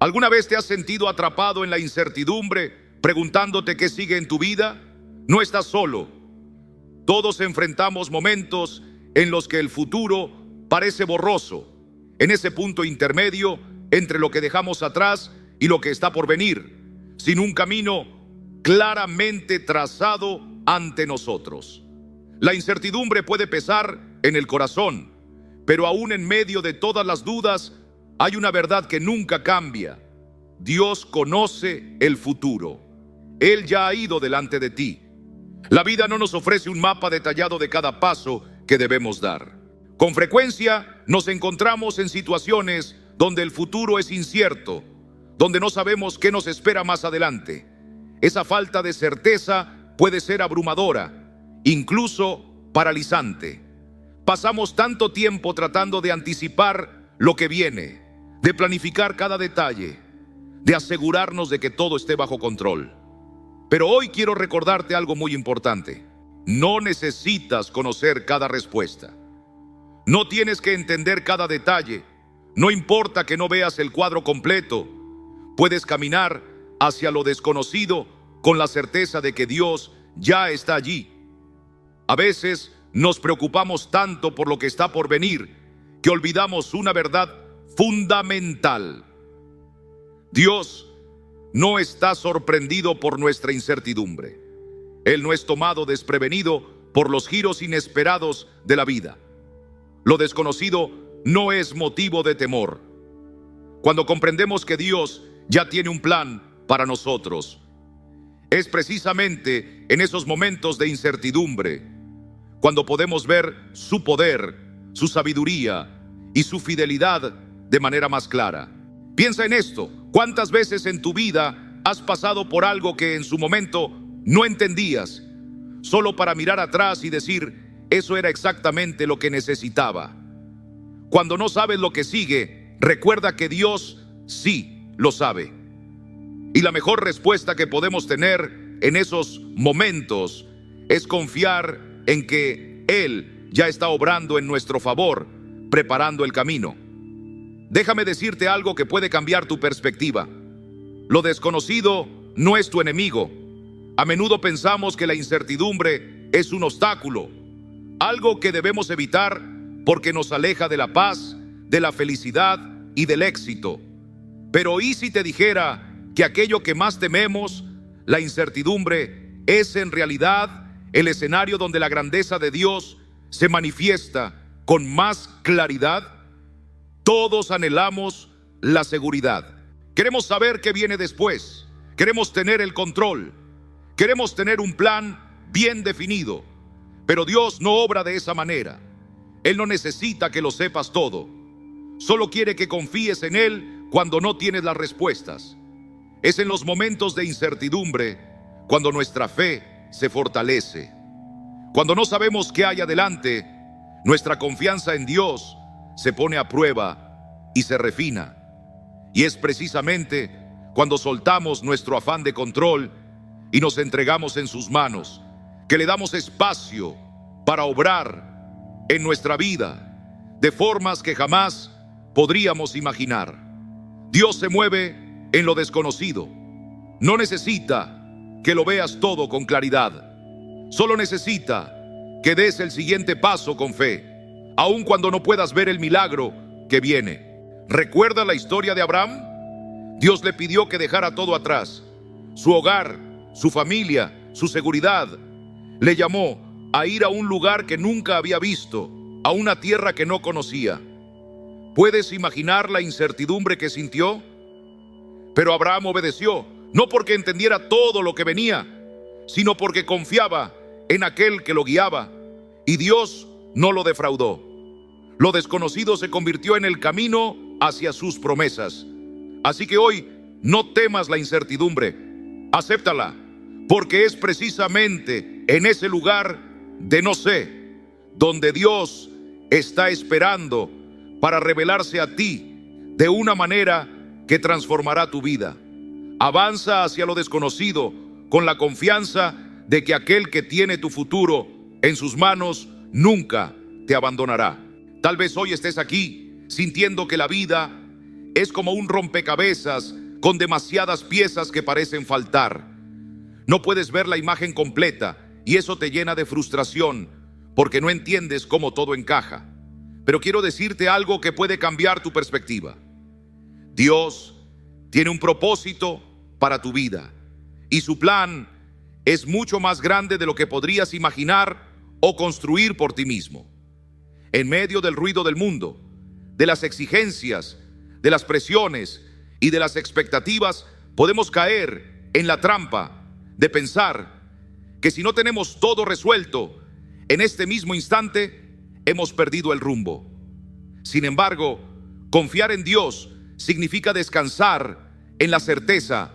¿Alguna vez te has sentido atrapado en la incertidumbre, preguntándote qué sigue en tu vida? No estás solo. Todos enfrentamos momentos en los que el futuro parece borroso, en ese punto intermedio entre lo que dejamos atrás y lo que está por venir, sin un camino claramente trazado ante nosotros. La incertidumbre puede pesar en el corazón, pero aún en medio de todas las dudas, hay una verdad que nunca cambia. Dios conoce el futuro. Él ya ha ido delante de ti. La vida no nos ofrece un mapa detallado de cada paso que debemos dar. Con frecuencia nos encontramos en situaciones donde el futuro es incierto, donde no sabemos qué nos espera más adelante. Esa falta de certeza puede ser abrumadora, incluso paralizante. Pasamos tanto tiempo tratando de anticipar lo que viene, de planificar cada detalle, de asegurarnos de que todo esté bajo control. Pero hoy quiero recordarte algo muy importante. No necesitas conocer cada respuesta. No tienes que entender cada detalle. No importa que no veas el cuadro completo. Puedes caminar hacia lo desconocido con la certeza de que Dios ya está allí. A veces nos preocupamos tanto por lo que está por venir que olvidamos una verdad fundamental. Dios no está sorprendido por nuestra incertidumbre. Él no es tomado desprevenido por los giros inesperados de la vida. Lo desconocido no es motivo de temor. Cuando comprendemos que Dios ya tiene un plan para nosotros, es precisamente en esos momentos de incertidumbre cuando podemos ver su poder, su sabiduría y su fidelidad de manera más clara. Piensa en esto. ¿Cuántas veces en tu vida has pasado por algo que en su momento no entendías, solo para mirar atrás y decir, eso era exactamente lo que necesitaba? Cuando no sabes lo que sigue, recuerda que Dios sí lo sabe. Y la mejor respuesta que podemos tener en esos momentos es confiar en que Él ya está obrando en nuestro favor, preparando el camino. Déjame decirte algo que puede cambiar tu perspectiva. Lo desconocido no es tu enemigo. A menudo pensamos que la incertidumbre es un obstáculo, algo que debemos evitar porque nos aleja de la paz, de la felicidad y del éxito. Pero ¿y si te dijera que aquello que más tememos, la incertidumbre, es en realidad el escenario donde la grandeza de Dios se manifiesta con más claridad? Todos anhelamos la seguridad. Queremos saber qué viene después. Queremos tener el control. Queremos tener un plan bien definido. Pero Dios no obra de esa manera. Él no necesita que lo sepas todo. Solo quiere que confíes en Él cuando no tienes las respuestas. Es en los momentos de incertidumbre cuando nuestra fe se fortalece. Cuando no sabemos qué hay adelante, nuestra confianza en Dios se pone a prueba y se refina. Y es precisamente cuando soltamos nuestro afán de control y nos entregamos en sus manos, que le damos espacio para obrar en nuestra vida de formas que jamás podríamos imaginar. Dios se mueve en lo desconocido. No necesita que lo veas todo con claridad. Solo necesita que des el siguiente paso con fe, aun cuando no puedas ver el milagro que viene. ¿Recuerda la historia de Abraham? Dios le pidió que dejara todo atrás, su hogar, su familia, su seguridad. Le llamó a ir a un lugar que nunca había visto, a una tierra que no conocía. ¿Puedes imaginar la incertidumbre que sintió? Pero Abraham obedeció, no porque entendiera todo lo que venía, sino porque confiaba en aquel que lo guiaba, y Dios no lo defraudó. Lo desconocido se convirtió en el camino hacia sus promesas. Así que hoy no temas la incertidumbre, acéptala, porque es precisamente en ese lugar de no sé, donde Dios está esperando para revelarse a ti de una manera que transformará tu vida. Avanza hacia lo desconocido con la confianza de que aquel que tiene tu futuro en sus manos nunca te abandonará. Tal vez hoy estés aquí sintiendo que la vida es como un rompecabezas con demasiadas piezas que parecen faltar. No puedes ver la imagen completa y eso te llena de frustración porque no entiendes cómo todo encaja. Pero quiero decirte algo que puede cambiar tu perspectiva. Dios tiene un propósito para tu vida y su plan es mucho más grande de lo que podrías imaginar o construir por ti mismo. En medio del ruido del mundo, de las exigencias, de las presiones y de las expectativas, podemos caer en la trampa de pensar que si no tenemos todo resuelto en este mismo instante, hemos perdido el rumbo. Sin embargo, confiar en Dios significa descansar en la certeza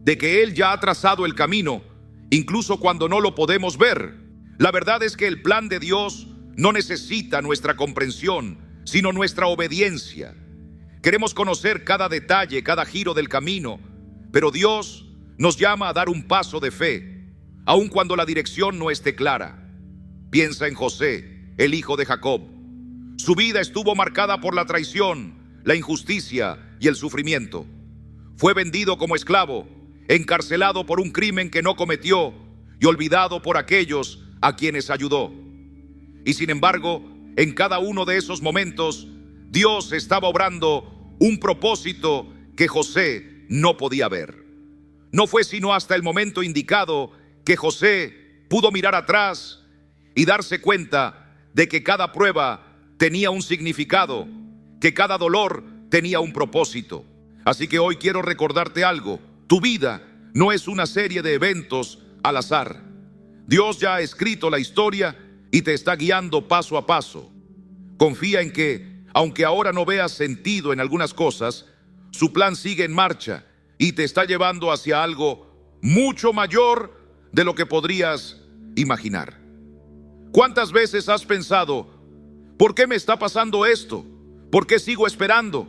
de que Él ya ha trazado el camino, incluso cuando no lo podemos ver. La verdad es que el plan de Dios no necesita nuestra comprensión, sino nuestra obediencia. Queremos conocer cada detalle, cada giro del camino, pero Dios nos llama a dar un paso de fe, aun cuando la dirección no esté clara. Piensa en José, el hijo de Jacob. Su vida estuvo marcada por la traición, la injusticia y el sufrimiento. Fue vendido como esclavo, encarcelado por un crimen que no cometió y olvidado por aquellos a quienes ayudó. Y sin embargo, en cada uno de esos momentos, Dios estaba obrando un propósito que José no podía ver. No fue sino hasta el momento indicado que José pudo mirar atrás y darse cuenta de que cada prueba tenía un significado, que cada dolor tenía un propósito. Así que hoy quiero recordarte algo. Tu vida no es una serie de eventos al azar. Dios ya ha escrito la historia y te está guiando paso a paso. Confía en que, aunque ahora no veas sentido en algunas cosas, su plan sigue en marcha y te está llevando hacia algo mucho mayor de lo que podrías imaginar. ¿Cuántas veces has pensado, ¿por qué me está pasando esto? ¿Por qué sigo esperando?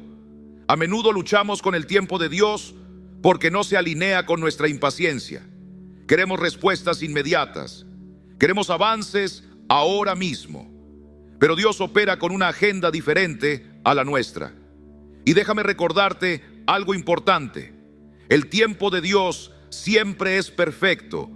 A menudo luchamos con el tiempo de Dios porque no se alinea con nuestra impaciencia. Queremos respuestas inmediatas. Queremos avances ahora mismo. Pero Dios opera con una agenda diferente a la nuestra. Y déjame recordarte algo importante. El tiempo de Dios siempre es perfecto,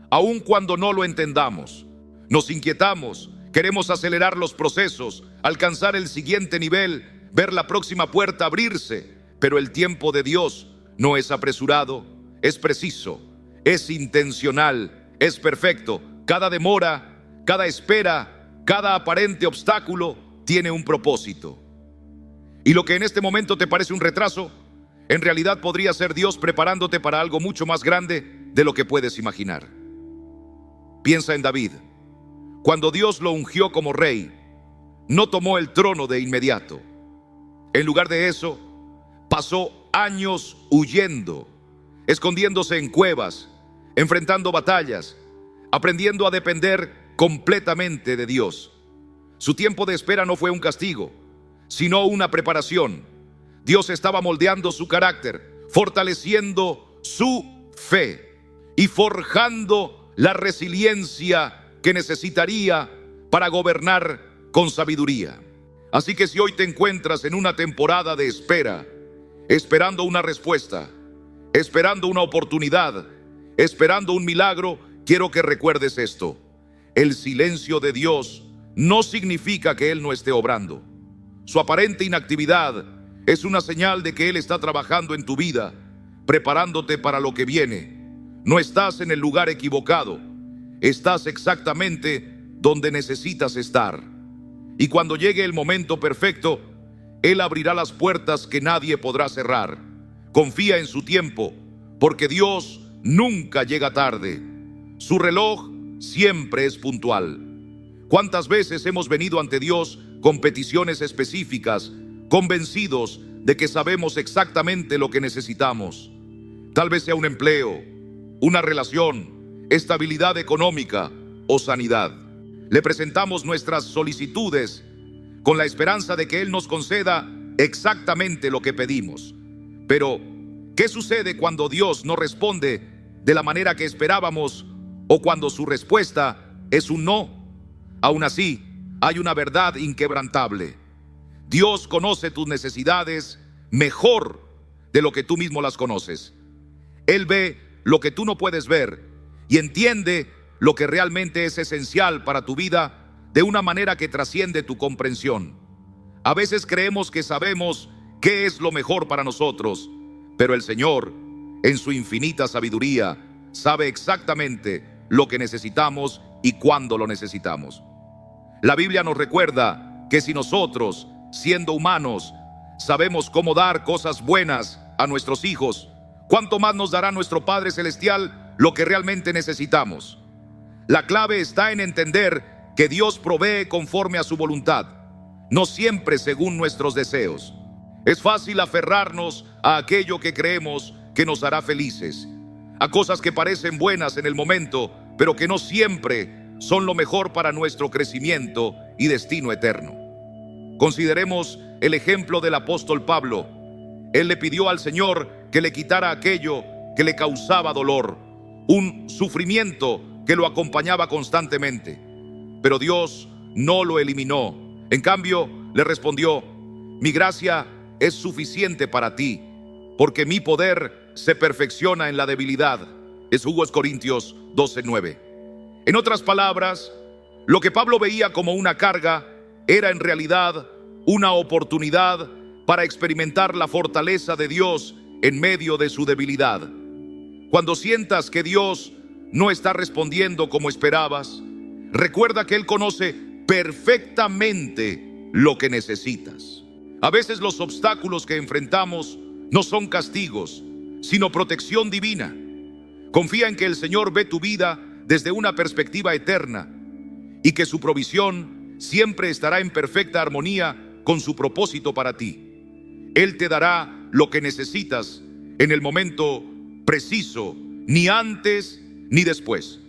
aun cuando no lo entendamos. Nos inquietamos, queremos acelerar los procesos, alcanzar el siguiente nivel, ver la próxima puerta abrirse. Pero el tiempo de Dios no es apresurado, es preciso, es intencional, es perfecto. Cada demora, cada espera, cada aparente obstáculo tiene un propósito. Y lo que en este momento te parece un retraso, en realidad podría ser Dios preparándote para algo mucho más grande de lo que puedes imaginar. Piensa en David. Cuando Dios lo ungió como rey, no tomó el trono de inmediato. En lugar de eso, pasó años huyendo, escondiéndose en cuevas, enfrentando batallas, aprendiendo a depender completamente de Dios. Su tiempo de espera no fue un castigo, sino una preparación. Dios estaba moldeando su carácter, fortaleciendo su fe y forjando la resiliencia que necesitaría para gobernar con sabiduría. Así que si hoy te encuentras en una temporada de espera, esperando una respuesta, esperando una oportunidad, esperando un milagro, quiero que recuerdes esto. El silencio de Dios no significa que Él no esté obrando. Su aparente inactividad es una señal de que Él está trabajando en tu vida, preparándote para lo que viene. No estás en el lugar equivocado, estás exactamente donde necesitas estar. Y cuando llegue el momento perfecto, Él abrirá las puertas que nadie podrá cerrar. Confía en su tiempo, porque Dios nunca llega tarde. Su reloj siempre es puntual. ¿Cuántas veces hemos venido ante Dios con peticiones específicas, convencidos de que sabemos exactamente lo que necesitamos? Tal vez sea un empleo, una relación, estabilidad económica o sanidad. Le presentamos nuestras solicitudes con la esperanza de que Él nos conceda exactamente lo que pedimos. Pero, ¿qué sucede cuando Dios no responde de la manera que esperábamos o cuando su respuesta es un no? Aún así, hay una verdad inquebrantable. Dios conoce tus necesidades mejor de lo que tú mismo las conoces. Él ve lo que tú no puedes ver y entiende lo que realmente es esencial para tu vida de una manera que trasciende tu comprensión. A veces creemos que sabemos qué es lo mejor para nosotros, pero el Señor, en su infinita sabiduría, sabe exactamente lo que necesitamos y cuándo lo necesitamos. La Biblia nos recuerda que si nosotros, siendo humanos, sabemos cómo dar cosas buenas a nuestros hijos, ¿cuánto más nos dará nuestro Padre Celestial lo que realmente necesitamos? La clave está en entender que Dios provee conforme a su voluntad, no siempre según nuestros deseos. Es fácil aferrarnos a aquello que creemos que nos hará felices, a cosas que parecen buenas en el momento, pero que no siempre son lo mejor para nuestro crecimiento y destino eterno. Consideremos el ejemplo del apóstol Pablo. Él le pidió al Señor que le quitara aquello que le causaba dolor, un sufrimiento que lo acompañaba constantemente. Pero Dios no lo eliminó. En cambio, le respondió: mi gracia es suficiente para ti, porque mi poder se perfecciona en la debilidad. Es 2 Corintios 12:9. En otras palabras, lo que Pablo veía como una carga era en realidad una oportunidad para experimentar la fortaleza de Dios en medio de su debilidad. Cuando sientas que Dios no está respondiendo como esperabas, recuerda que Él conoce perfectamente lo que necesitas. A veces los obstáculos que enfrentamos no son castigos, sino protección divina. Confía en que el Señor ve tu vida desde una perspectiva eterna y que su provisión siempre estará en perfecta armonía con su propósito para ti. Él te dará lo que necesitas en el momento preciso, ni antes ni después.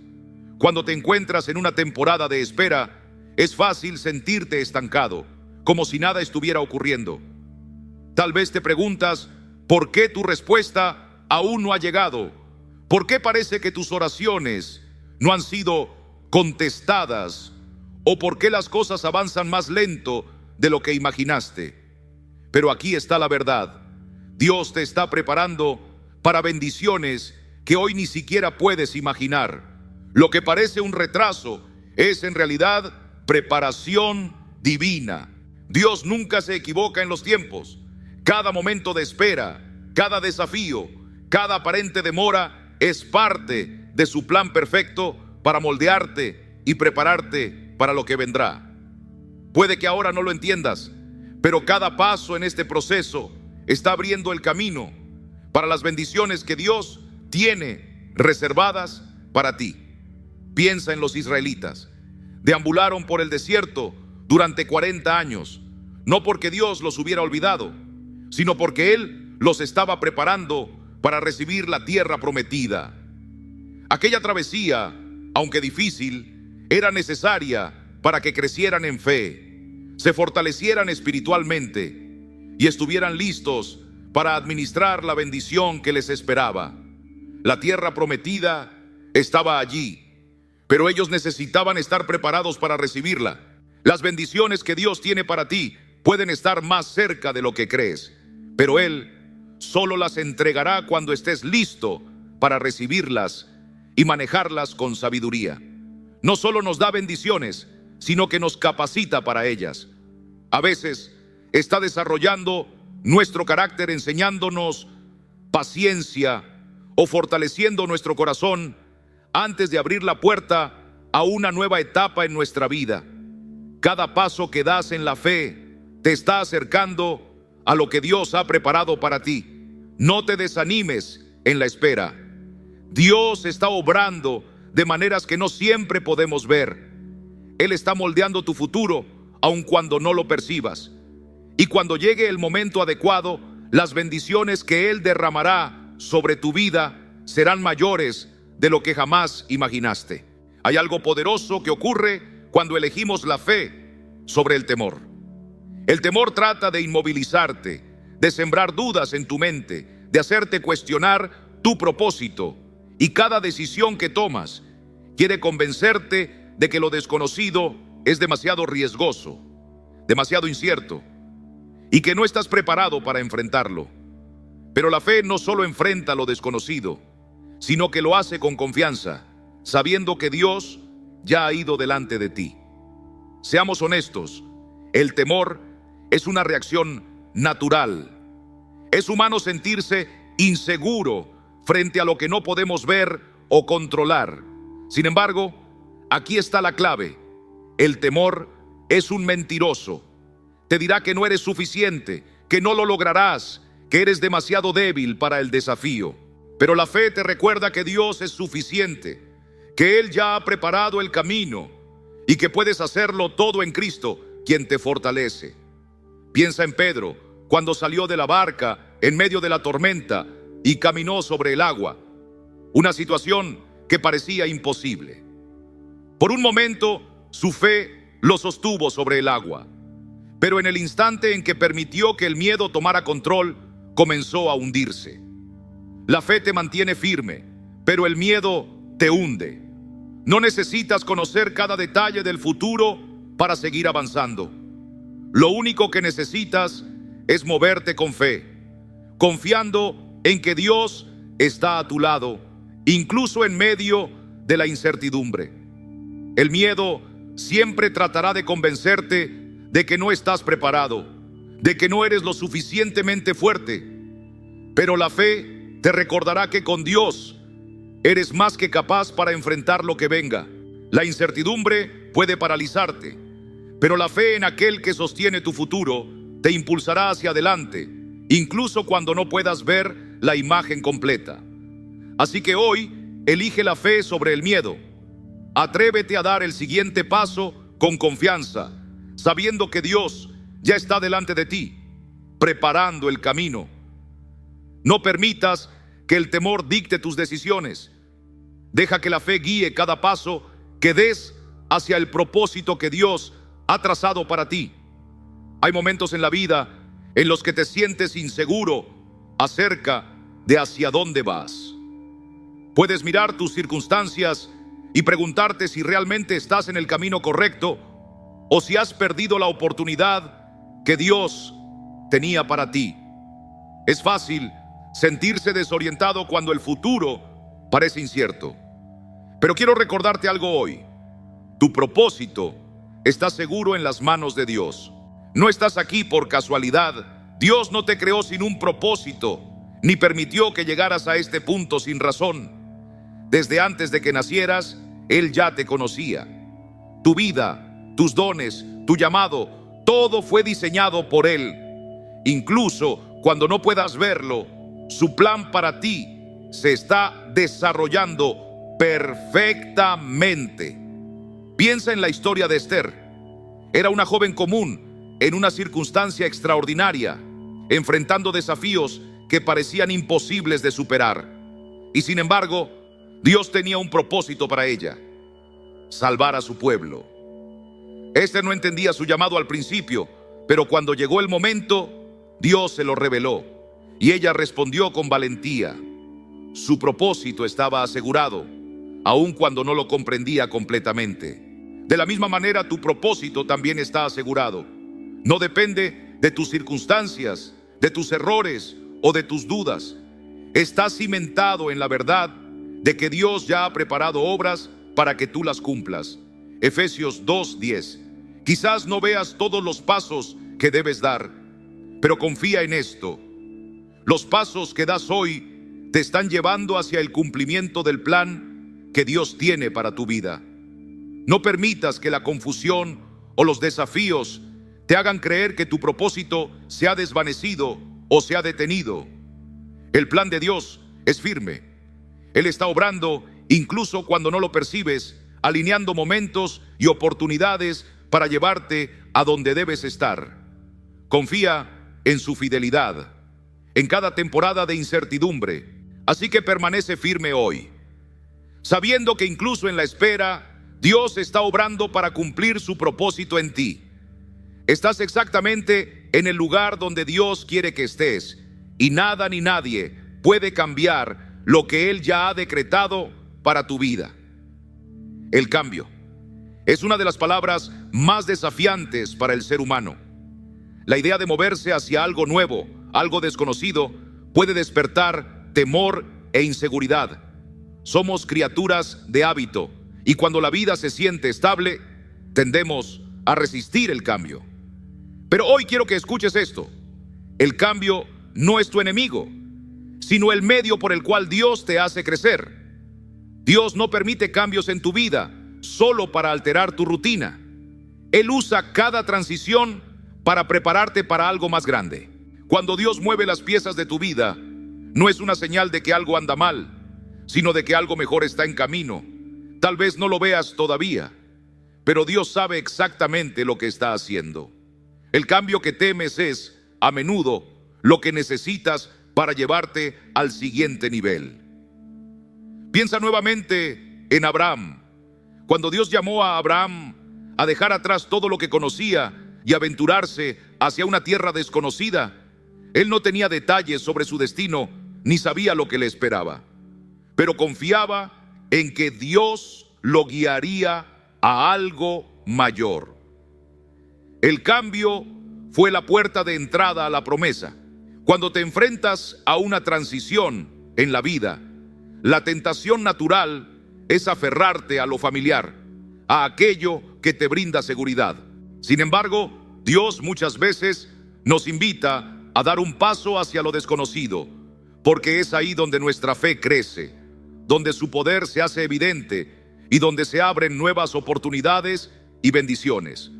Cuando te encuentras en una temporada de espera, es fácil sentirte estancado, como si nada estuviera ocurriendo. Tal vez te preguntas por qué tu respuesta aún no ha llegado. ¿Por qué parece que tus oraciones no han sido contestadas? ¿O por qué las cosas avanzan más lento de lo que imaginaste? Pero aquí está la verdad. Dios te está preparando para bendiciones que hoy ni siquiera puedes imaginar. Lo que parece un retraso es en realidad preparación divina. Dios nunca se equivoca en los tiempos. Cada momento de espera, cada desafío, cada aparente demora es parte de su plan perfecto para moldearte y prepararte para lo que vendrá. Puede que ahora no lo entiendas, pero cada paso en este proceso está abriendo el camino para las bendiciones que Dios tiene reservadas para ti. Piensa en los israelitas. Deambularon por el desierto durante 40 años, no porque Dios los hubiera olvidado, sino porque Él los estaba preparando para recibir la tierra prometida. Aquella travesía, aunque difícil, era necesaria para que crecieran en fe, se fortalecieran espiritualmente y estuvieran listos para administrar la bendición que les esperaba. La tierra prometida estaba allí, pero ellos necesitaban estar preparados para recibirla. Las bendiciones que Dios tiene para ti pueden estar más cerca de lo que crees, pero Él solo las entregará cuando estés listo para recibirlas y manejarlas con sabiduría. No solo nos da bendiciones, sino que nos capacita para ellas. A veces está desarrollando nuestro carácter, enseñándonos paciencia o fortaleciendo nuestro corazón antes de abrir la puerta a una nueva etapa en nuestra vida. Cada paso que das en la fe te está acercando a lo que Dios ha preparado para ti. No te desanimes en la espera. Dios está obrando de maneras que no siempre podemos ver. Él está moldeando tu futuro, aun cuando no lo percibas. Y cuando llegue el momento adecuado, las bendiciones que Él derramará sobre tu vida serán mayores de lo que jamás imaginaste. Hay algo poderoso que ocurre cuando elegimos la fe sobre el temor. El temor trata de inmovilizarte, de sembrar dudas en tu mente, de hacerte cuestionar tu propósito. Y cada decisión que tomas quiere convencerte de que lo desconocido es demasiado riesgoso, demasiado incierto. y que no estás preparado para enfrentarlo. Pero la fe no solo enfrenta lo desconocido, sino que lo hace con confianza, sabiendo que Dios ya ha ido delante de ti. Seamos honestos, el temor es una reacción natural. Es humano sentirse inseguro frente a lo que no podemos ver o controlar. Sin embargo, aquí está la clave. El temor es un mentiroso. Te dirá que no eres suficiente, que no lo lograrás, que eres demasiado débil para el desafío. Pero la fe te recuerda que Dios es suficiente, que Él ya ha preparado el camino y que puedes hacerlo todo en Cristo, quien te fortalece. Piensa en Pedro, cuando salió de la barca en medio de la tormenta y caminó sobre el agua, una situación que parecía imposible. Por un momento, su fe lo sostuvo sobre el agua, pero en el instante en que permitió que el miedo tomara control, comenzó a hundirse. La fe te mantiene firme, pero el miedo te hunde. No necesitas conocer cada detalle del futuro para seguir avanzando. Lo único que necesitas es moverte con fe, confiando en que Dios está a tu lado, incluso en medio de la incertidumbre. El miedo siempre tratará de convencerte de que no estás preparado, de que no eres lo suficientemente fuerte, pero la fe te recordará que con Dios eres más que capaz para enfrentar lo que venga. La incertidumbre puede paralizarte, pero la fe en aquel que sostiene tu futuro te impulsará hacia adelante, incluso cuando no puedas ver la imagen completa. Así que hoy, elige la fe sobre el miedo. Atrévete a dar el siguiente paso con confianza, sabiendo que Dios ya está delante de ti, preparando el camino. No permitas que el temor dicte tus decisiones. Deja que la fe guíe cada paso que des hacia el propósito que Dios ha trazado para ti. Hay momentos en la vida en los que te sientes inseguro acerca de hacia dónde vas. Puedes mirar tus circunstancias y preguntarte si realmente estás en el camino correcto o si has perdido la oportunidad que Dios tenía para ti. Es fácil sentirse desorientado cuando el futuro parece incierto. Pero quiero recordarte algo hoy. Tu propósito está seguro en las manos de Dios. No estás aquí por casualidad. Dios no te creó sin un propósito, ni permitió que llegaras a este punto sin razón. Desde antes de que nacieras, Él ya te conocía. Tu vida, tus dones, tu llamado, todo fue diseñado por Él. Incluso cuando no puedas verlo, su plan para ti se está desarrollando perfectamente. Piensa en la historia de Esther. Era una joven común en una circunstancia extraordinaria, enfrentando desafíos que parecían imposibles de superar. Y sin embargo, Dios tenía un propósito para ella: salvar a su pueblo. Esther no entendía su llamado al principio, pero cuando llegó el momento, Dios se lo reveló y ella respondió con valentía. Su propósito estaba asegurado, aun cuando no lo comprendía completamente. De la misma manera, tu propósito también está asegurado. No depende de tus circunstancias, de tus errores o de tus dudas. Está cimentado en la verdad de que Dios ya ha preparado obras para que tú las cumplas. Efesios 2:10. Quizás no veas todos los pasos que debes dar, pero confía en esto. Los pasos que das hoy te están llevando hacia el cumplimiento del plan que Dios tiene para tu vida. No permitas que la confusión o los desafíos te hagan creer que tu propósito se ha desvanecido o se ha detenido. El plan de Dios es firme. Él está obrando incluso cuando no lo percibes, alineando momentos y oportunidades para llevarte a donde debes estar. Confía en su fidelidad en cada temporada de incertidumbre. Así que permanece firme hoy, sabiendo que incluso en la espera, Dios está obrando para cumplir su propósito en ti. Estás exactamente en el lugar donde Dios quiere que estés, y nada ni nadie puede cambiar lo que Él ya ha decretado para tu vida. El cambio es una de las palabras más desafiantes para el ser humano. La idea de moverse hacia algo nuevo, algo desconocido, puede despertar temor e inseguridad. Somos criaturas de hábito y cuando la vida se siente estable, tendemos a resistir el cambio. Pero hoy quiero que escuches esto. El cambio no es tu enemigo, sino el medio por el cual Dios te hace crecer. Dios no permite cambios en tu vida solo para alterar tu rutina. Él usa cada transición para prepararte para algo más grande. Cuando Dios mueve las piezas de tu vida, no es una señal de que algo anda mal, sino de que algo mejor está en camino. Tal vez no lo veas todavía, pero Dios sabe exactamente lo que está haciendo. El cambio que temes es, a menudo, lo que necesitas para llevarte al siguiente nivel. Piensa nuevamente en Abraham. Cuando Dios llamó a Abraham a dejar atrás todo lo que conocía y aventurarse hacia una tierra desconocida, él no tenía detalles sobre su destino ni sabía lo que le esperaba, pero confiaba en que Dios lo guiaría a algo mayor. El cambio fue la puerta de entrada a la promesa. Cuando te enfrentas a una transición en la vida, la tentación natural es aferrarte a lo familiar, a aquello que te brinda seguridad. Sin embargo, Dios muchas veces nos invita a dar un paso hacia lo desconocido, porque es ahí donde nuestra fe crece, donde su poder se hace evidente y donde se abren nuevas oportunidades y bendiciones.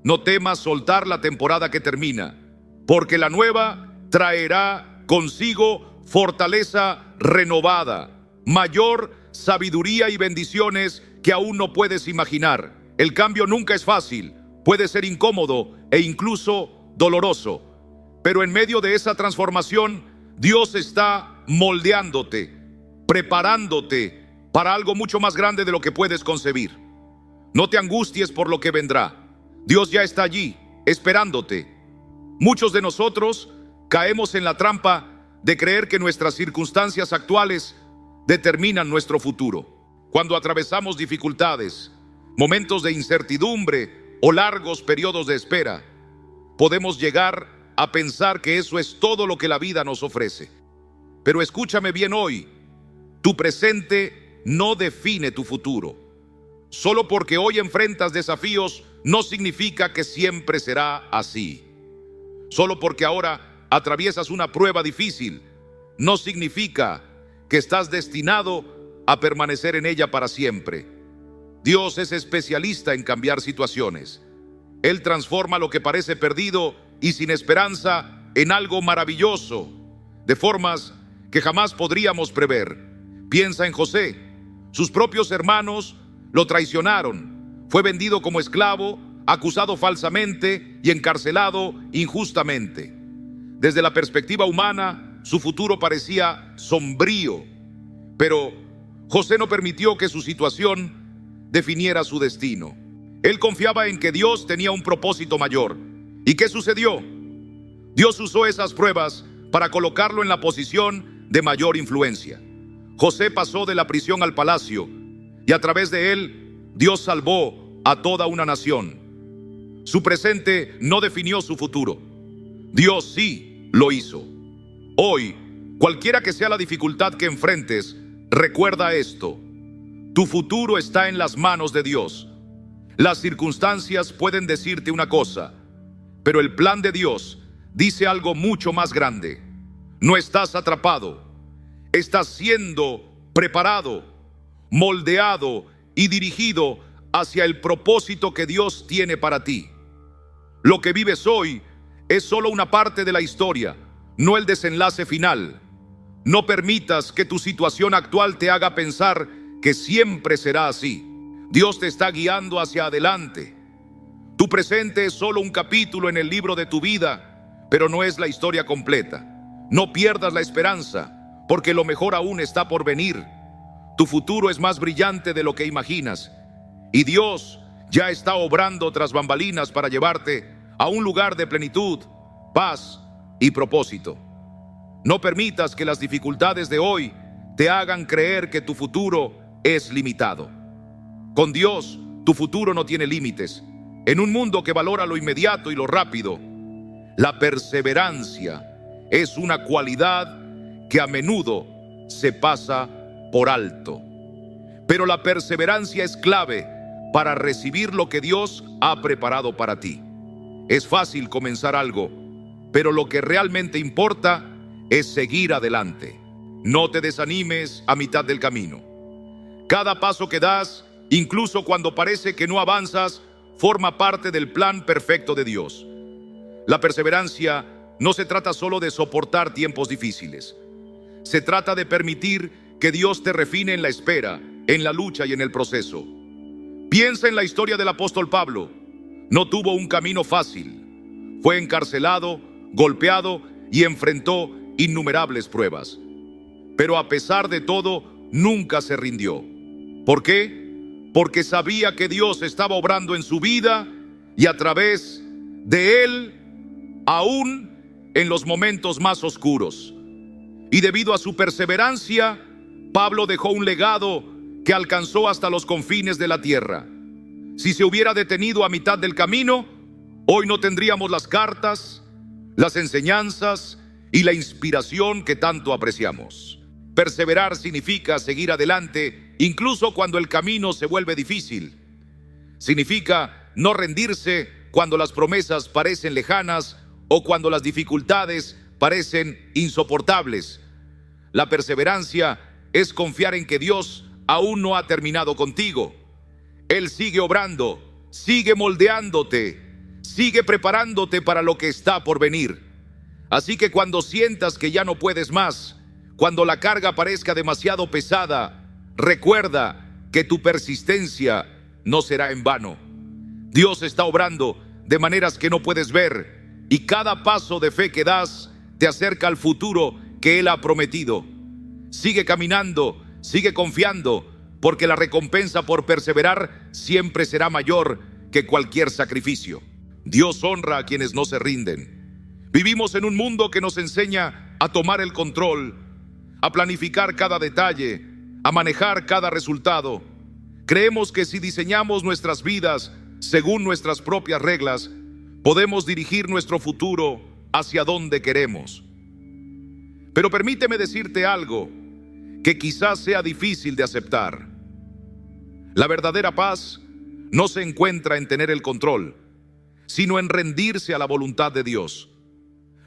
No temas soltar la temporada que termina, porque la nueva traerá consigo fortaleza renovada, mayor sabiduría y bendiciones que aún no puedes imaginar. El cambio nunca es fácil, puede ser incómodo e incluso doloroso, pero en medio de esa transformación, Dios está moldeándote, preparándote para algo mucho más grande de lo que puedes concebir. No te angusties por lo que vendrá. Dios ya está allí, esperándote. Muchos de nosotros caemos en la trampa de creer que nuestras circunstancias actuales determinan nuestro futuro. Cuando atravesamos dificultades, momentos de incertidumbre o largos periodos de espera, podemos llegar a pensar que eso es todo lo que la vida nos ofrece. Pero escúchame bien hoy, tu presente no define tu futuro. Solo porque hoy enfrentas desafíos no significa que siempre será así. Solo porque ahora atraviesas una prueba difícil no significa que estás destinado a permanecer en ella para siempre. Dios es especialista en cambiar situaciones. Él transforma lo que parece perdido y sin esperanza en algo maravilloso, de formas que jamás podríamos prever. Piensa en José. Sus propios hermanos lo traicionaron. Fue vendido como esclavo, acusado falsamente y encarcelado injustamente. Desde la perspectiva humana, su futuro parecía sombrío, pero José no permitió que su situación definiera su destino. Él confiaba en que Dios tenía un propósito mayor. ¿Y qué sucedió? Dios usó esas pruebas para colocarlo en la posición de mayor influencia. José pasó de la prisión al palacio y a través de él, Dios salvó a toda una nación. Su presente no definió su futuro. Dios sí lo hizo. Hoy, cualquiera que sea la dificultad que enfrentes, recuerda esto: tu futuro está en las manos de Dios. Las circunstancias pueden decirte una cosa, pero el plan de Dios dice algo mucho más grande. No estás atrapado, estás siendo preparado, moldeado y dirigido hacia el propósito que Dios tiene para ti. Lo que vives hoy es solo una parte de la historia, no el desenlace final. No permitas que tu situación actual te haga pensar que siempre será así. Dios te está guiando hacia adelante. Tu presente es solo un capítulo en el libro de tu vida, pero no es la historia completa. No pierdas la esperanza, porque lo mejor aún está por venir. Tu futuro es más brillante de lo que imaginas, y Dios ya está obrando tras bambalinas para llevarte a un lugar de plenitud, paz y propósito. No permitas que las dificultades de hoy te hagan creer que tu futuro es limitado. Con Dios, tu futuro no tiene límites. En un mundo que valora lo inmediato y lo rápido, La perseverancia es una cualidad que a menudo se pasa por alto. Pero la perseverancia es clave para recibir lo que Dios ha preparado para ti. Es fácil comenzar algo, pero lo que realmente importa es seguir adelante. No te desanimes a mitad del camino. Cada paso que das, incluso cuando parece que no avanzas, forma parte del plan perfecto de Dios. La perseverancia no se trata solo de soportar tiempos difíciles. Se trata de permitir que Dios te refine en la espera, en la lucha y en el proceso. Piensa en la historia del apóstol Pablo. No tuvo un camino fácil. Fue encarcelado, golpeado y enfrentó innumerables pruebas. Pero a pesar de todo, nunca se rindió. ¿Por qué? Porque sabía que Dios estaba obrando en su vida y a través de él, aún en los momentos más oscuros. Y debido a su perseverancia, Pablo dejó un legado que alcanzó hasta los confines de la tierra. Si se hubiera detenido a mitad del camino, hoy no tendríamos las cartas, las enseñanzas y la inspiración que tanto apreciamos. Perseverar significa seguir adelante, incluso cuando el camino se vuelve difícil. Significa no rendirse cuando las promesas parecen lejanas o cuando las dificultades parecen insoportables. La perseverancia es confiar en que Dios aún no ha terminado contigo. Él sigue obrando, sigue moldeándote, sigue preparándote para lo que está por venir. Así que cuando sientas que ya no puedes más, cuando la carga parezca demasiado pesada, recuerda que tu persistencia no será en vano. Dios está obrando de maneras que no puedes ver, y cada paso de fe que das te acerca al futuro que Él ha prometido. Sigue caminando, sigue confiando, porque la recompensa por perseverar siempre será mayor que cualquier sacrificio. Dios honra a quienes no se rinden. Vivimos en un mundo que nos enseña a tomar el control, a planificar cada detalle, a manejar cada resultado. Creemos que si diseñamos nuestras vidas según nuestras propias reglas, podemos dirigir nuestro futuro hacia donde queremos. Pero permíteme decirte algo que quizás sea difícil de aceptar. La verdadera paz no se encuentra en tener el control, sino en rendirse a la voluntad de Dios.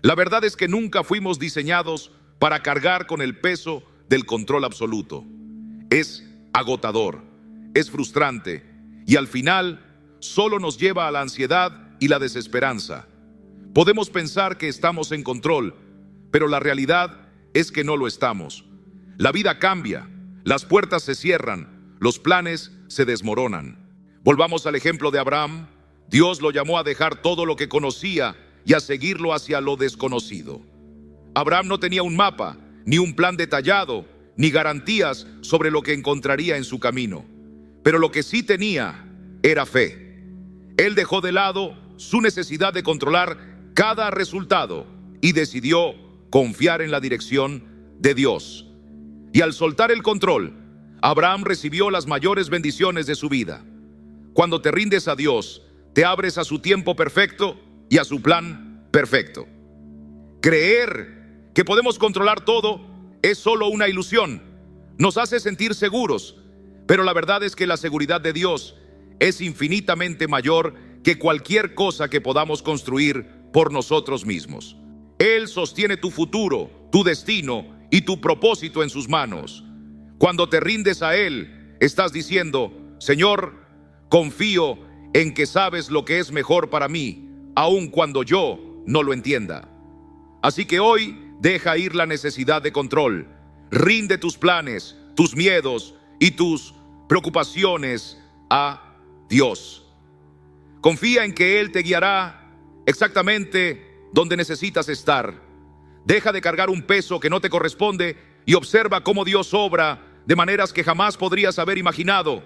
La verdad es que nunca fuimos diseñados para cargar con el peso del control absoluto. Es agotador, es frustrante y al final solo nos lleva a la ansiedad y la desesperanza. Podemos pensar que estamos en control, pero la realidad es que no lo estamos. La vida cambia, las puertas se cierran, los planes se desmoronan. Volvamos al ejemplo de Abraham. Dios lo llamó a dejar todo lo que conocía y a seguirlo hacia lo desconocido. Abraham no tenía un mapa, ni un plan detallado, ni garantías sobre lo que encontraría en su camino. Pero lo que sí tenía era fe. Él dejó de lado su necesidad de controlar cada resultado y decidió confiar en la dirección de Dios. Y al soltar el control, Abraham recibió las mayores bendiciones de su vida. Cuando te rindes a Dios, te abres a su tiempo perfecto y a su plan perfecto. Creer que podemos controlar todo es solo una ilusión. Nos hace sentir seguros, pero la verdad es que la seguridad de Dios es infinitamente mayor que cualquier cosa que podamos construir por nosotros mismos. Él sostiene tu futuro, tu destino y tu propósito en sus manos. Cuando te rindes a Él, estás diciendo: Señor, confío en que sabes lo que es mejor para mí, aun cuando yo no lo entienda. Así que hoy deja ir la necesidad de control. Rinde tus planes, tus miedos y tus preocupaciones a Dios. Confía en que Él te guiará exactamente donde necesitas estar. Deja de cargar un peso que no te corresponde y observa cómo Dios obra de maneras que jamás podrías haber imaginado.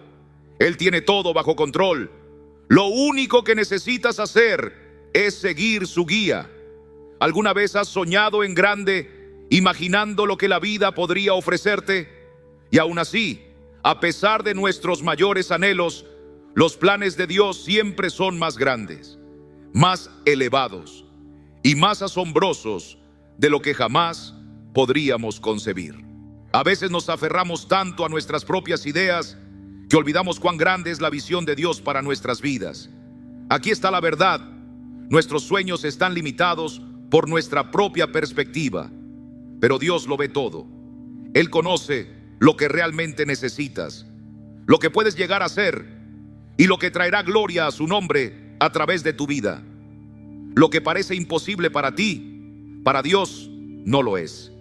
Él tiene todo bajo control. Lo único que necesitas hacer es seguir su guía. ¿Alguna vez has soñado en grande, imaginando lo que la vida podría ofrecerte? Y aún así, a pesar de nuestros mayores anhelos, los planes de Dios siempre son más grandes, más elevados. y más asombrosos de lo que jamás podríamos concebir. A veces nos aferramos tanto a nuestras propias ideas que olvidamos cuán grande es la visión de Dios para nuestras vidas. Aquí está la verdad: nuestros sueños están limitados por nuestra propia perspectiva, pero Dios lo ve todo. Él conoce lo que realmente necesitas, lo que puedes llegar a ser y lo que traerá gloria a su nombre a través de tu vida. Lo que parece imposible para ti, para Dios no lo es.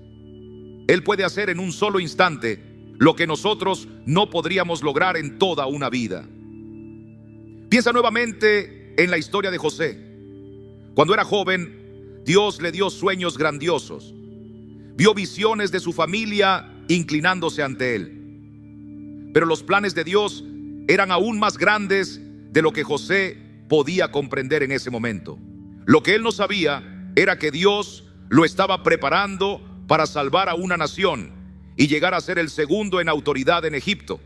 Él puede hacer en un solo instante lo que nosotros no podríamos lograr en toda una vida. Piensa nuevamente en la historia de José. Cuando era joven, Dios le dio sueños grandiosos. Vio visiones de su familia inclinándose ante él. Pero los planes de Dios eran aún más grandes de lo que José podía comprender en ese momento. Lo que él no sabía era que Dios lo estaba preparando para salvar a una nación y llegar a ser el segundo en autoridad en Egipto.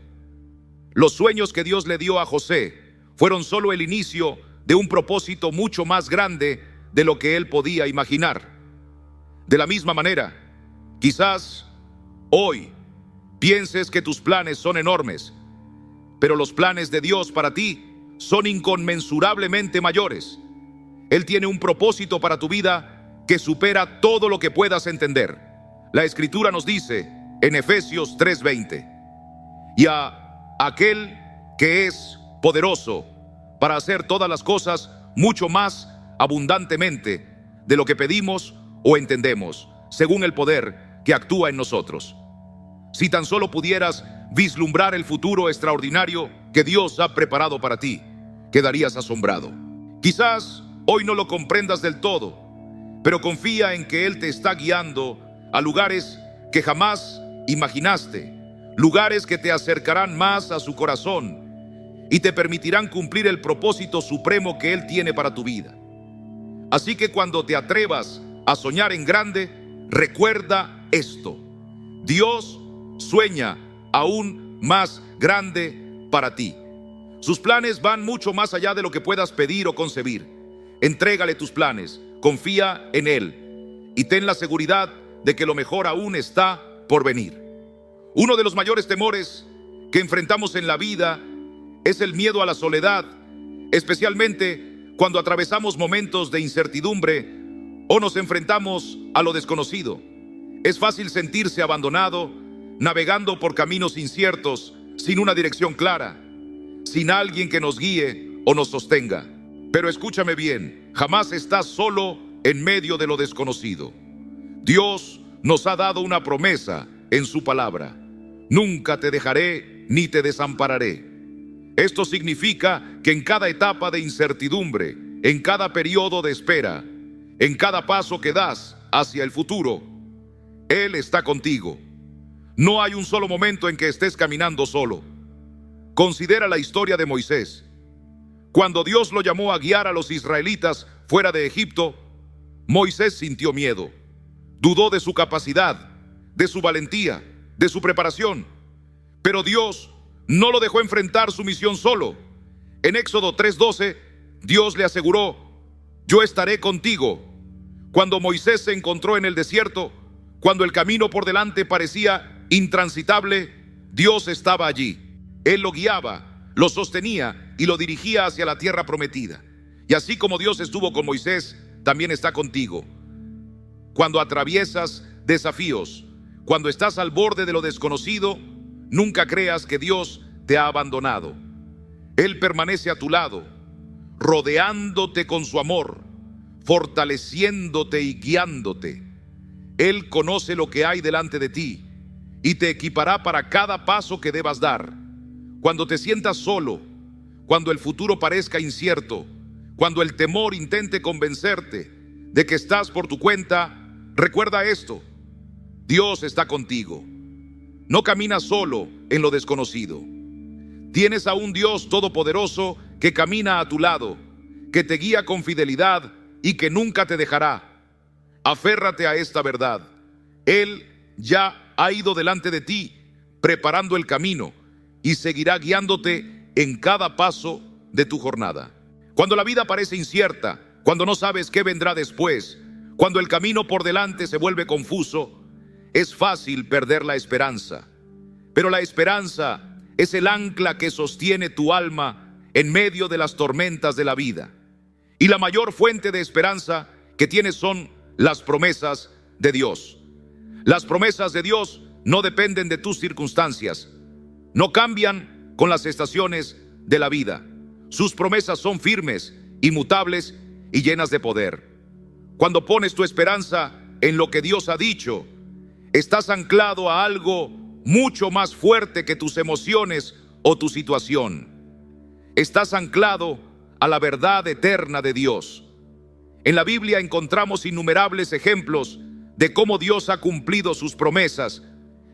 Los sueños que Dios le dio a José fueron solo el inicio de un propósito mucho más grande de lo que él podía imaginar. De la misma manera, quizás hoy pienses que tus planes son enormes, pero los planes de Dios para ti son inconmensurablemente mayores. Él tiene un propósito para tu vida que supera todo lo que puedas entender. La Escritura nos dice en Efesios 3:20: y a aquel que es poderoso para hacer todas las cosas mucho más abundantemente de lo que pedimos o entendemos, según el poder que actúa en nosotros. Si tan solo pudieras vislumbrar el futuro extraordinario que Dios ha preparado para ti, quedarías asombrado. Quizás hoy no lo comprendas del todo, pero confía en que Él te está guiando a lugares que jamás imaginaste, lugares que te acercarán más a su corazón y te permitirán cumplir el propósito supremo que Él tiene para tu vida. Así que cuando te atrevas a soñar en grande, recuerda esto: Dios sueña aún más grande para ti. Sus planes van mucho más allá de lo que puedas pedir o concebir. Entrégale tus planes, confía en Él y ten la seguridad de que lo mejor aún está por venir. Uno de los mayores temores que enfrentamos en la vida es el miedo a la soledad, especialmente cuando atravesamos momentos de incertidumbre o nos enfrentamos a lo desconocido. Es fácil sentirse abandonado, navegando por caminos inciertos, sin una dirección clara, sin alguien que nos guíe o nos sostenga. Pero escúchame bien, jamás estás solo en medio de lo desconocido. Dios nos ha dado una promesa en su palabra: nunca te dejaré ni te desampararé. Esto significa que en cada etapa de incertidumbre, en cada periodo de espera, en cada paso que das hacia el futuro, Él está contigo. No hay un solo momento en que estés caminando solo. Considera la historia de Moisés. Cuando Dios lo llamó a guiar a los israelitas fuera de Egipto, Moisés sintió miedo. Dudó de su capacidad, de su valentía, de su preparación. Pero Dios no lo dejó enfrentar su misión solo. En Éxodo 3:12, Dios le aseguró: yo estaré contigo. Cuando Moisés se encontró en el desierto, cuando el camino por delante parecía intransitable, Dios estaba allí. Él lo guiaba, lo sostenía y lo dirigía hacia la tierra prometida. Y así como Dios estuvo con Moisés, también está contigo. Cuando atraviesas desafíos, cuando estás al borde de lo desconocido, nunca creas que Dios te ha abandonado. Él permanece a tu lado, rodeándote con su amor, fortaleciéndote y guiándote. Él conoce lo que hay delante de ti y te equipará para cada paso que debas dar. Cuando te sientas solo, cuando el futuro parezca incierto, cuando el temor intente convencerte de que estás por tu cuenta, recuerda esto: Dios está contigo. No caminas solo en lo desconocido. Tienes a un Dios todopoderoso que camina a tu lado, que te guía con fidelidad y que nunca te dejará. Aférrate a esta verdad. Él ya ha ido delante de ti, preparando el camino, y seguirá guiándote en cada paso de tu jornada. Cuando la vida parece incierta, cuando no sabes qué vendrá después, Cuando el camino por delante se vuelve confuso, es fácil perder la esperanza. Pero la esperanza es el ancla que sostiene tu alma en medio de las tormentas de la vida. Y la mayor fuente de esperanza que tienes son las promesas de Dios. Las promesas de Dios no dependen de tus circunstancias, no cambian con las estaciones de la vida. Sus promesas son firmes, inmutables y llenas de poder. Cuando pones tu esperanza en lo que Dios ha dicho, estás anclado a algo mucho más fuerte que tus emociones o tu situación. Estás anclado a la verdad eterna de Dios. En la Biblia encontramos innumerables ejemplos de cómo Dios ha cumplido sus promesas,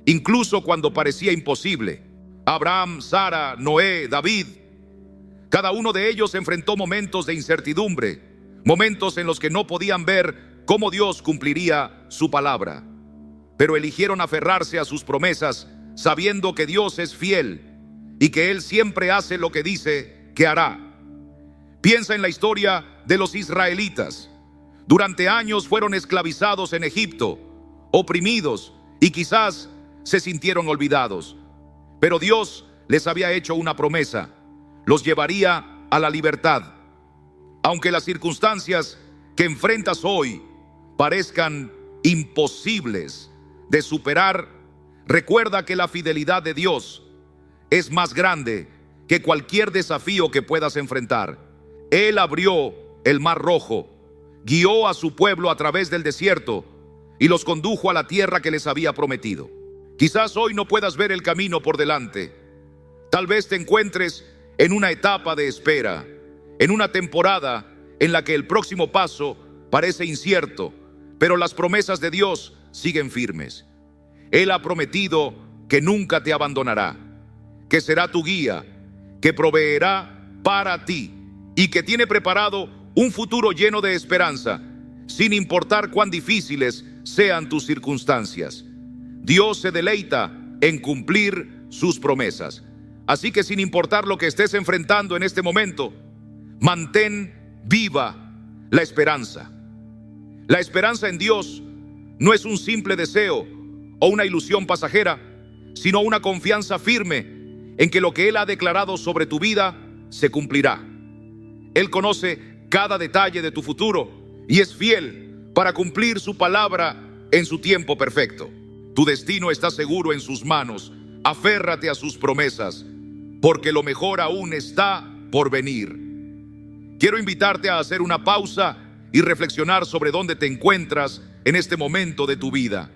incluso cuando parecía imposible. Abraham, Sara, Noé, David, cada uno de ellos enfrentó momentos de incertidumbre, momentos en los que no podían ver cómo Dios cumpliría su palabra. Pero eligieron aferrarse a sus promesas, sabiendo que Dios es fiel y que Él siempre hace lo que dice que hará. Piensa en la historia de los israelitas. Durante años fueron esclavizados en Egipto, oprimidos y quizás se sintieron olvidados. Pero Dios les había hecho una promesa: los llevaría a la libertad. Aunque las circunstancias que enfrentas hoy parezcan imposibles de superar, recuerda que la fidelidad de Dios es más grande que cualquier desafío que puedas enfrentar. Él abrió el Mar Rojo, guió a su pueblo a través del desierto y los condujo a la tierra que les había prometido. Quizás hoy no puedas ver el camino por delante. Tal vez te encuentres en una etapa de espera, en una temporada en la que el próximo paso parece incierto, pero las promesas de Dios siguen firmes. Él ha prometido que nunca te abandonará, que será tu guía, que proveerá para ti y que tiene preparado un futuro lleno de esperanza, sin importar cuán difíciles sean tus circunstancias. Dios se deleita en cumplir sus promesas. Así que sin importar lo que estés enfrentando en este momento, mantén viva la esperanza. La esperanza en Dios no es un simple deseo o una ilusión pasajera, sino una confianza firme en que lo que Él ha declarado sobre tu vida se cumplirá. Él conoce cada detalle de tu futuro y es fiel para cumplir su palabra en su tiempo perfecto. Tu destino está seguro en sus manos. Aférrate a sus promesas, porque lo mejor aún está por venir. Quiero invitarte a hacer una pausa y reflexionar sobre dónde te encuentras en este momento de tu vida.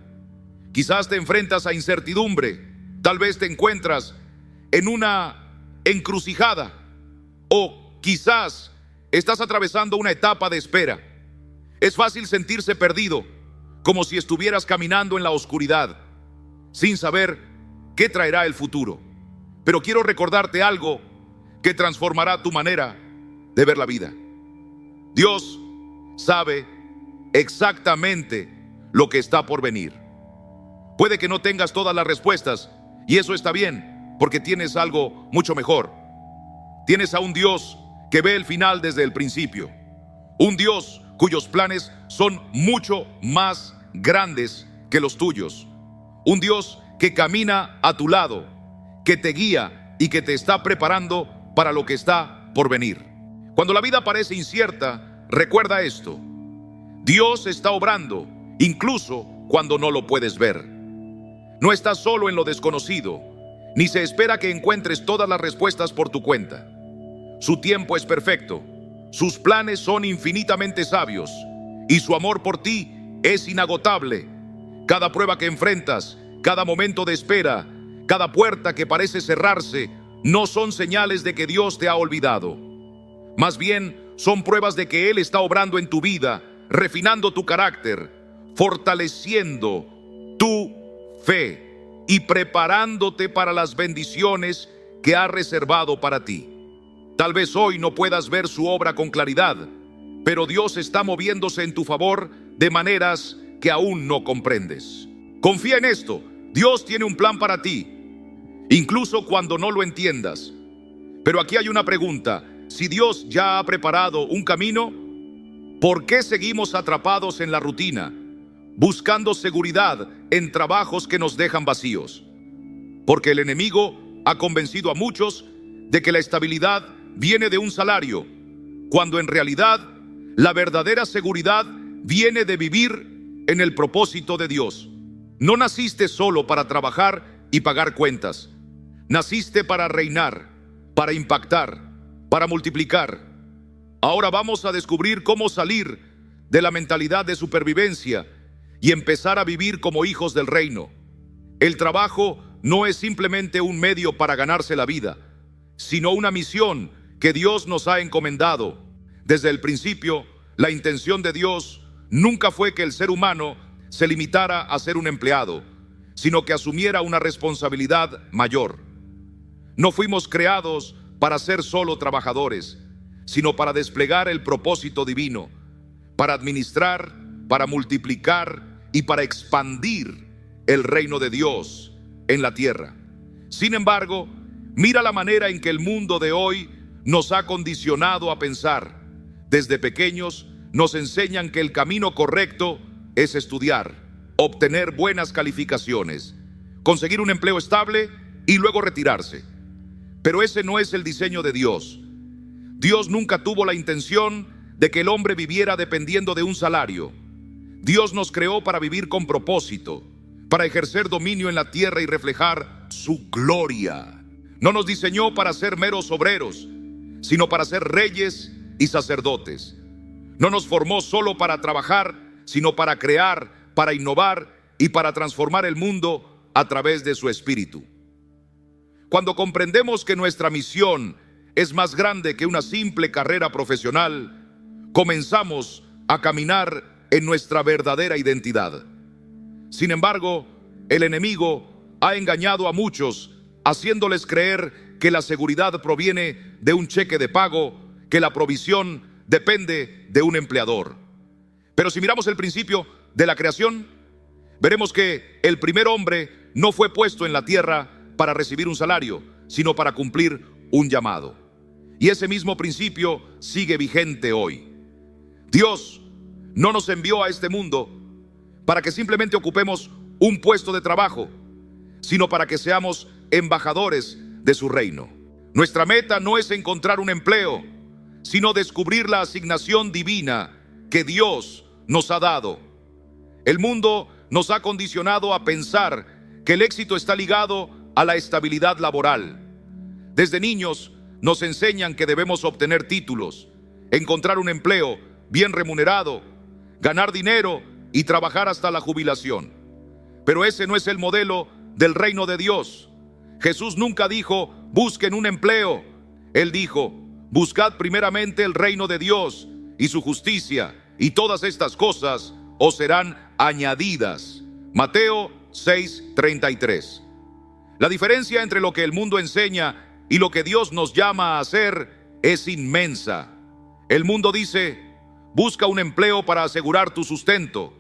Quizás te enfrentas a incertidumbre, tal vez te encuentras en una encrucijada, o quizás estás atravesando una etapa de espera. Es fácil sentirse perdido, como si estuvieras caminando en la oscuridad, sin saber qué traerá el futuro. Pero quiero recordarte algo que transformará tu manera de ver la vida. Dios sabe exactamente lo que está por venir. Puede que no tengas todas las respuestas, y eso está bien, porque tienes algo mucho mejor. Tienes a un Dios que ve el final desde el principio. Un Dios cuyos planes son mucho más grandes que los tuyos. Un Dios que camina a tu lado, que te guía y que te está preparando para lo que está por venir. Cuando la vida parece incierta, recuerda esto: Dios está obrando, incluso cuando no lo puedes ver. No estás solo en lo desconocido, ni se espera que encuentres todas las respuestas por tu cuenta. Su tiempo es perfecto, sus planes son infinitamente sabios, y su amor por ti es inagotable. Cada prueba que enfrentas, cada momento de espera, cada puerta que parece cerrarse, no son señales de que Dios te ha olvidado. Más bien, son pruebas de que Él está obrando en tu vida, refinando tu carácter, fortaleciendo tu fe y preparándote para las bendiciones que ha reservado para ti. Tal vez hoy no puedas ver su obra con claridad, pero Dios está moviéndose en tu favor de maneras que aún no comprendes. Confía en esto: Dios tiene un plan para ti, incluso cuando no lo entiendas. Pero aquí hay una pregunta: si Dios ya ha preparado un camino, ¿Por qué seguimos atrapados en la rutina, buscando seguridad en trabajos que nos dejan vacíos? Porque el enemigo ha convencido a muchos de que la estabilidad viene de un salario, cuando en realidad la verdadera seguridad viene de vivir en el propósito de Dios. No naciste solo para trabajar y pagar cuentas. Naciste para reinar, para impactar, para multiplicar. Ahora vamos a descubrir cómo salir de la mentalidad de supervivencia y empezar a vivir como hijos del reino. El trabajo no es simplemente un medio para ganarse la vida, sino una misión que Dios nos ha encomendado. Desde el principio, la intención de Dios nunca fue que el ser humano se limitara a ser un empleado, sino que asumiera una responsabilidad mayor. No fuimos creados para ser solo trabajadores, sino para desplegar el propósito divino, para administrar, para multiplicar y para expandir el reino de Dios en la tierra. Sin embargo, mira la manera en que el mundo de hoy nos ha condicionado a pensar. Desde pequeños nos enseñan que el camino correcto es estudiar, obtener buenas calificaciones, conseguir un empleo estable y luego retirarse. Pero ese no es el diseño de Dios. Dios nunca tuvo la intención de que el hombre viviera dependiendo de un salario. Dios nos creó para vivir con propósito, para ejercer dominio en la tierra y reflejar su gloria. No nos diseñó para ser meros obreros, sino para ser reyes y sacerdotes. No nos formó solo para trabajar, sino para crear, para innovar y para transformar el mundo a través de su espíritu. Cuando comprendemos que nuestra misión es más grande que una simple carrera profesional, comenzamos a caminar en nuestra verdadera identidad. Sin embargo, el enemigo ha engañado a muchos, haciéndoles creer que la seguridad proviene de un cheque de pago, que la provisión depende de un empleador. Pero si miramos el principio de la creación, veremos que el primer hombre no fue puesto en la tierra para recibir un salario, sino para cumplir un llamado. Y ese mismo principio sigue vigente hoy. Dios no nos envió a este mundo para que simplemente ocupemos un puesto de trabajo, sino para que seamos embajadores de su reino. Nuestra meta no es encontrar un empleo, sino descubrir la asignación divina que Dios nos ha dado. El mundo nos ha condicionado a pensar que el éxito está ligado a la estabilidad laboral. Desde niños nos enseñan que debemos obtener títulos, encontrar un empleo bien remunerado, ganar dinero y trabajar hasta la jubilación. Pero ese no es el modelo del reino de Dios. Jesús nunca dijo, busquen un empleo. Él dijo, buscad primeramente el reino de Dios y su justicia, y todas estas cosas os serán añadidas. Mateo 6:33. La diferencia entre lo que el mundo enseña y lo que Dios nos llama a hacer es inmensa. El mundo dice, busca un empleo para asegurar tu sustento.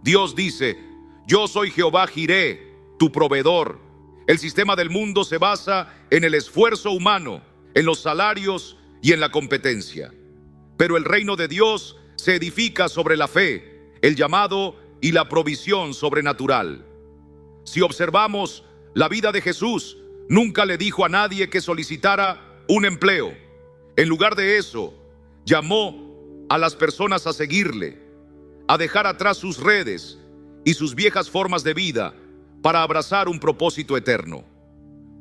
Dios dice, yo soy Jehová Jireh, tu proveedor. El sistema del mundo se basa en el esfuerzo humano, en los salarios y en la competencia. Pero el reino de Dios se edifica sobre la fe, el llamado y la provisión sobrenatural. Si observamos la vida de Jesús, nunca le dijo a nadie que solicitara un empleo. En lugar de eso, llamó a las personas a seguirle, a dejar atrás sus redes y sus viejas formas de vida para abrazar un propósito eterno.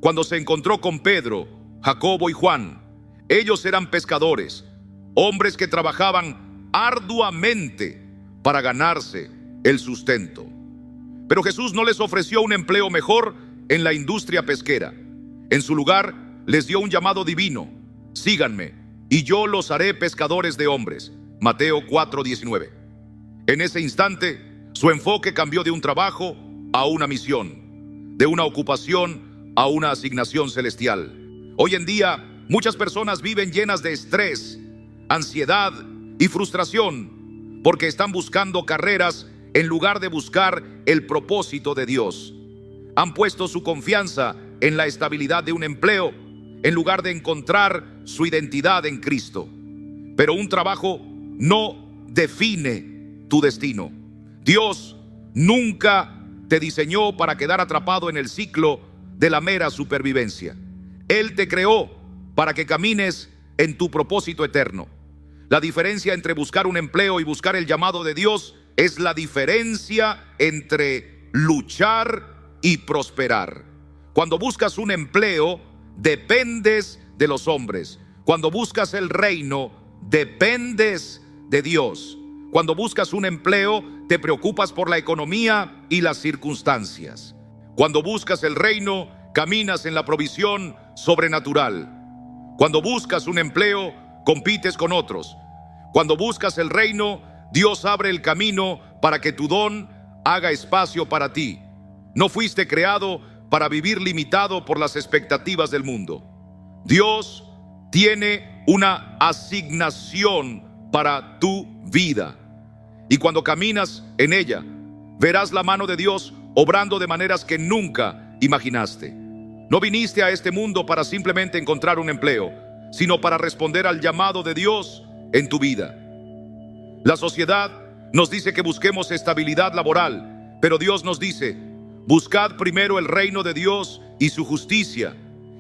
Cuando se encontró con Pedro, Jacobo y Juan, ellos eran pescadores, hombres que trabajaban arduamente para ganarse el sustento. Pero Jesús no les ofreció un empleo mejor en la industria pesquera. En su lugar, les dio un llamado divino: síganme, y yo los haré pescadores de hombres. Mateo 4:19. En ese instante, su enfoque cambió de un trabajo a una misión, de una ocupación a una asignación celestial. Hoy en día, muchas personas viven llenas de estrés, ansiedad y frustración porque están buscando carreras en lugar de buscar el propósito de Dios. Han puesto su confianza en la estabilidad de un empleo en lugar de encontrar su identidad en Cristo. Pero un trabajo no define tu destino. Dios nunca te diseñó para quedar atrapado en el ciclo de la mera supervivencia. Él te creó para que camines en tu propósito eterno. La diferencia entre buscar un empleo y buscar el llamado de Dios es la diferencia entre luchar y prosperar. Cuando buscas un empleo, dependes de los hombres. Cuando buscas el reino, dependes de Dios. Cuando buscas un empleo, te preocupas por la economía y las circunstancias. Cuando buscas el reino, caminas en la provisión sobrenatural. Cuando buscas un empleo, compites con otros. Cuando buscas el reino, Dios abre el camino para que tu don haga espacio para ti. No fuiste creado para vivir limitado por las expectativas del mundo. Dios tiene una asignación para tu vida. Y cuando caminas en ella, verás la mano de Dios obrando de maneras que nunca imaginaste. No viniste a este mundo para simplemente encontrar un empleo, sino para responder al llamado de Dios en tu vida. La sociedad nos dice que busquemos estabilidad laboral, pero Dios nos dice: buscad primero el reino de Dios y su justicia,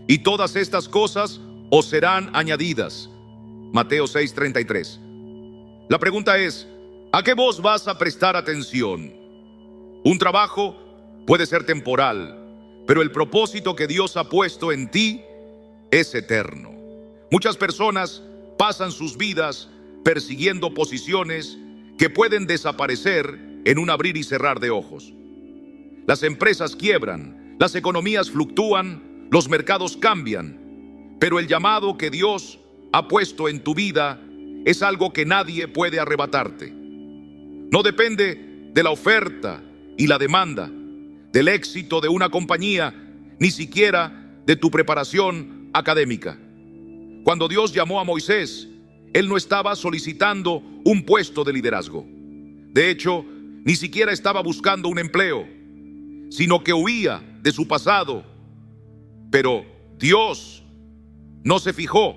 y todas estas cosas os serán añadidas. Mateo 6:33. La pregunta es: ¿a qué voz vas a prestar atención? Un trabajo puede ser temporal, pero el propósito que Dios ha puesto en ti es eterno. Muchas personas pasan sus vidas persiguiendo posiciones que pueden desaparecer en un abrir y cerrar de ojos. Las empresas quiebran, las economías fluctúan, los mercados cambian, pero el llamado que Dios ha puesto en tu vida es algo que nadie puede arrebatarte. No depende de la oferta y la demanda, del éxito de una compañía, ni siquiera de tu preparación académica. Cuando Dios llamó a Moisés, Él no estaba solicitando un puesto de liderazgo. De hecho, ni siquiera estaba buscando un empleo, sino que huía de su pasado. Pero Dios no se fijó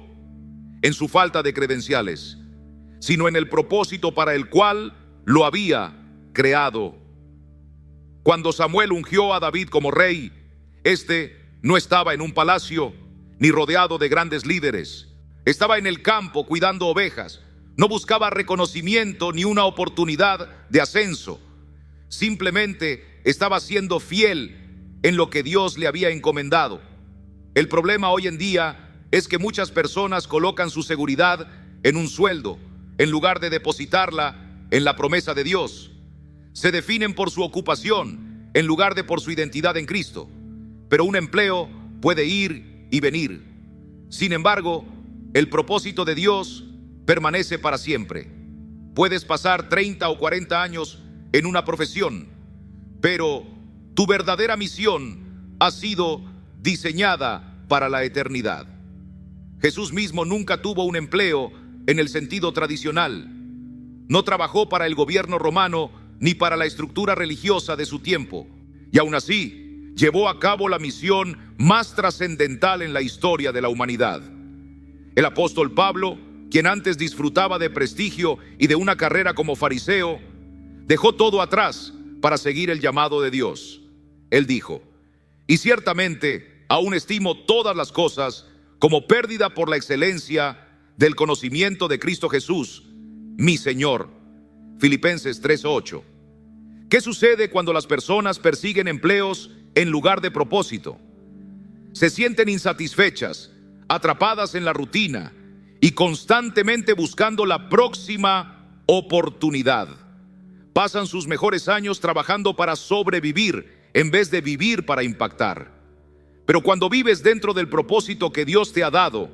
en su falta de credenciales, sino en el propósito para el cual lo había creado. Cuando Samuel ungió a David como rey, este no estaba en un palacio ni rodeado de grandes líderes. Estaba en el campo cuidando ovejas. No buscaba reconocimiento ni una oportunidad de ascenso. Simplemente estaba siendo fiel en lo que Dios le había encomendado. El problema hoy en día es que muchas personas colocan su seguridad en un sueldo, en lugar de depositarla en la promesa de Dios. Se definen por su ocupación, en lugar de por su identidad en Cristo. Pero un empleo puede ir y venir. Sin embargo, el propósito de Dios permanece para siempre. Puedes pasar 30 o 40 años en una profesión, pero tu verdadera misión ha sido diseñada para la eternidad. Jesús mismo nunca tuvo un empleo en el sentido tradicional. No trabajó para el gobierno romano ni para la estructura religiosa de su tiempo, y aún así llevó a cabo la misión más trascendental en la historia de la humanidad. El apóstol Pablo, quien antes disfrutaba de prestigio y de una carrera como fariseo, dejó todo atrás para seguir el llamado de Dios. Él dijo: y ciertamente aún estimo todas las cosas como pérdida por la excelencia del conocimiento de Cristo Jesús, mi Señor. Filipenses 3:8. ¿Qué sucede cuando las personas persiguen empleos en lugar de propósito? Se sienten insatisfechas, atrapadas en la rutina y constantemente buscando la próxima oportunidad. Pasan sus mejores años trabajando para sobrevivir en vez de vivir para impactar. Pero cuando vives dentro del propósito que Dios te ha dado,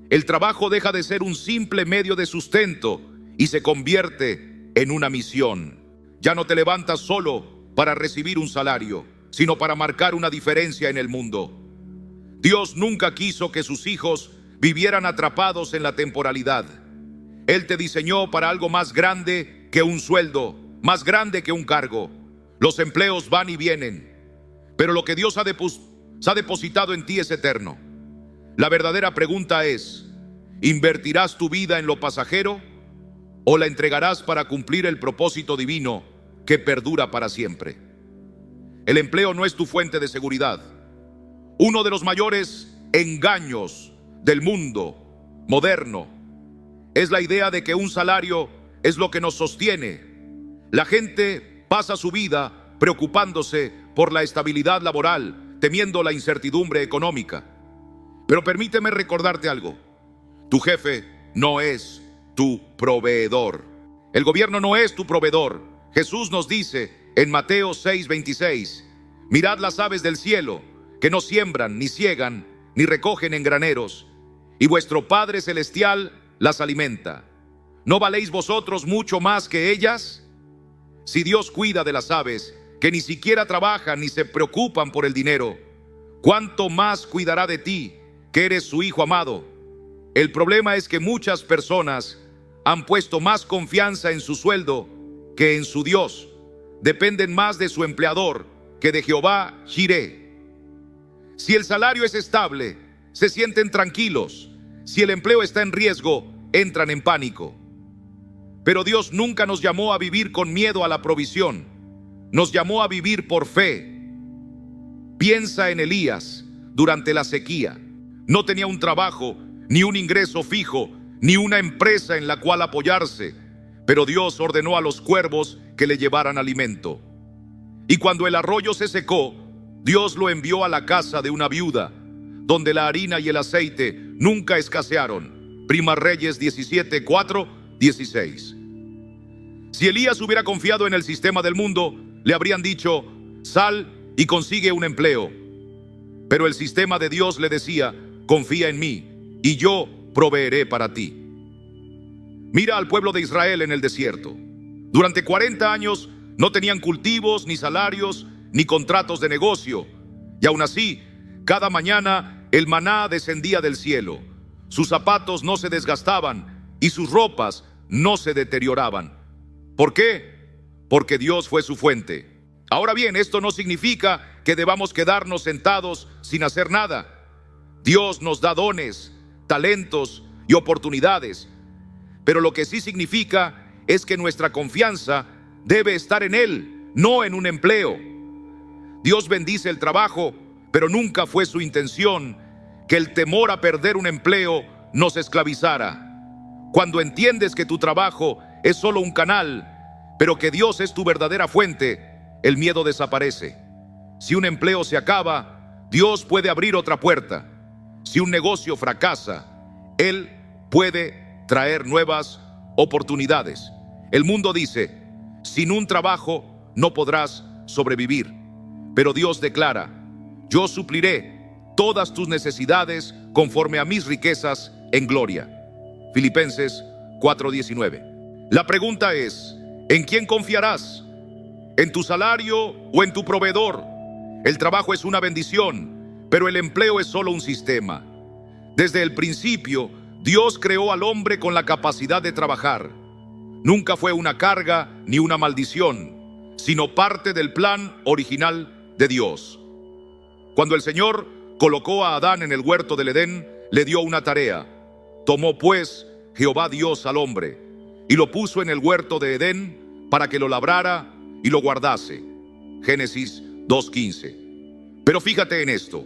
el trabajo deja de ser un simple medio de sustento y se convierte en una misión. Ya no te levantas solo para recibir un salario, sino para marcar una diferencia en el mundo. Dios nunca quiso que sus hijos vivieran atrapados en la temporalidad. Él te diseñó para algo más grande que un sueldo, más grande que un cargo. Los empleos van y vienen, pero lo que Dios ha depositado en ti es eterno. La verdadera pregunta es: ¿invertirás tu vida en lo pasajero o la entregarás para cumplir el propósito divino que perdura para siempre. El empleo no es tu fuente de seguridad. Uno de los mayores engaños del mundo moderno es la idea de que un salario es lo que nos sostiene. La gente pasa su vida preocupándose por la estabilidad laboral, temiendo la incertidumbre económica. Pero permíteme recordarte algo. Tu jefe no es tu proveedor. El gobierno no es tu proveedor. Jesús nos dice en Mateo 6:26, mirad las aves del cielo, que no siembran, ni siegan, ni recogen en graneros, y vuestro Padre Celestial las alimenta. ¿No valéis vosotros mucho más que ellas? Si Dios cuida de las aves, que ni siquiera trabajan ni se preocupan por el dinero, ¿cuánto más cuidará de ti, que eres su hijo amado? El problema es que muchas personas han puesto más confianza en su sueldo que en su Dios. Dependen más de su empleador que de Jehová Jireh. Si el salario es estable, se sienten tranquilos. Si el empleo está en riesgo, entran en pánico. Pero Dios nunca nos llamó a vivir con miedo a la provisión. Nos llamó a vivir por fe. Piensa en Elías durante la sequía. No tenía un trabajo, ni un ingreso fijo, ni una empresa en la cual apoyarse, pero Dios ordenó a los cuervos que le llevaran alimento. Y cuando el arroyo se secó, Dios lo envió a la casa de una viuda, donde la harina y el aceite nunca escasearon. Primera Reyes 17:4, 16. Si Elías hubiera confiado en el sistema del mundo, le habrían dicho, sal y consigue un empleo. Pero el sistema de Dios le decía, confía en mí, y yo proveeré para ti. Mira al pueblo de Israel en el desierto. Durante 40 años no tenían cultivos, ni salarios, ni contratos de negocio. Y aún así, cada mañana el maná descendía del cielo. Sus zapatos no se desgastaban y sus ropas no se deterioraban. ¿Por qué? Porque Dios fue su fuente. Ahora bien, esto no significa que debamos quedarnos sentados sin hacer nada. Dios nos da dones, talentos y oportunidades. Pero lo que sí significa es que nuestra confianza debe estar en Él, no en un empleo. Dios bendice el trabajo, pero nunca fue su intención que el temor a perder un empleo nos esclavizara. Cuando entiendes que tu trabajo es solo un canal, pero que Dios es tu verdadera fuente, el miedo desaparece. Si un empleo se acaba, Dios puede abrir otra puerta. Si un negocio fracasa, Él puede traer nuevas oportunidades. El mundo dice, sin un trabajo no podrás sobrevivir. Pero Dios declara, yo supliré todas tus necesidades conforme a mis riquezas en gloria. Filipenses 4:19. La pregunta es, ¿en quién confiarás? ¿En tu salario o en tu proveedor? El trabajo es una bendición, pero el empleo es solo un sistema. Desde el principio, Dios creó al hombre con la capacidad de trabajar. Nunca fue una carga ni una maldición, sino parte del plan original de Dios. Cuando el Señor colocó a Adán en el huerto del Edén, le dio una tarea. Tomó pues Jehová Dios al hombre y lo puso en el huerto de Edén para que lo labrara y lo guardase. Génesis 2:15. Pero fíjate en esto.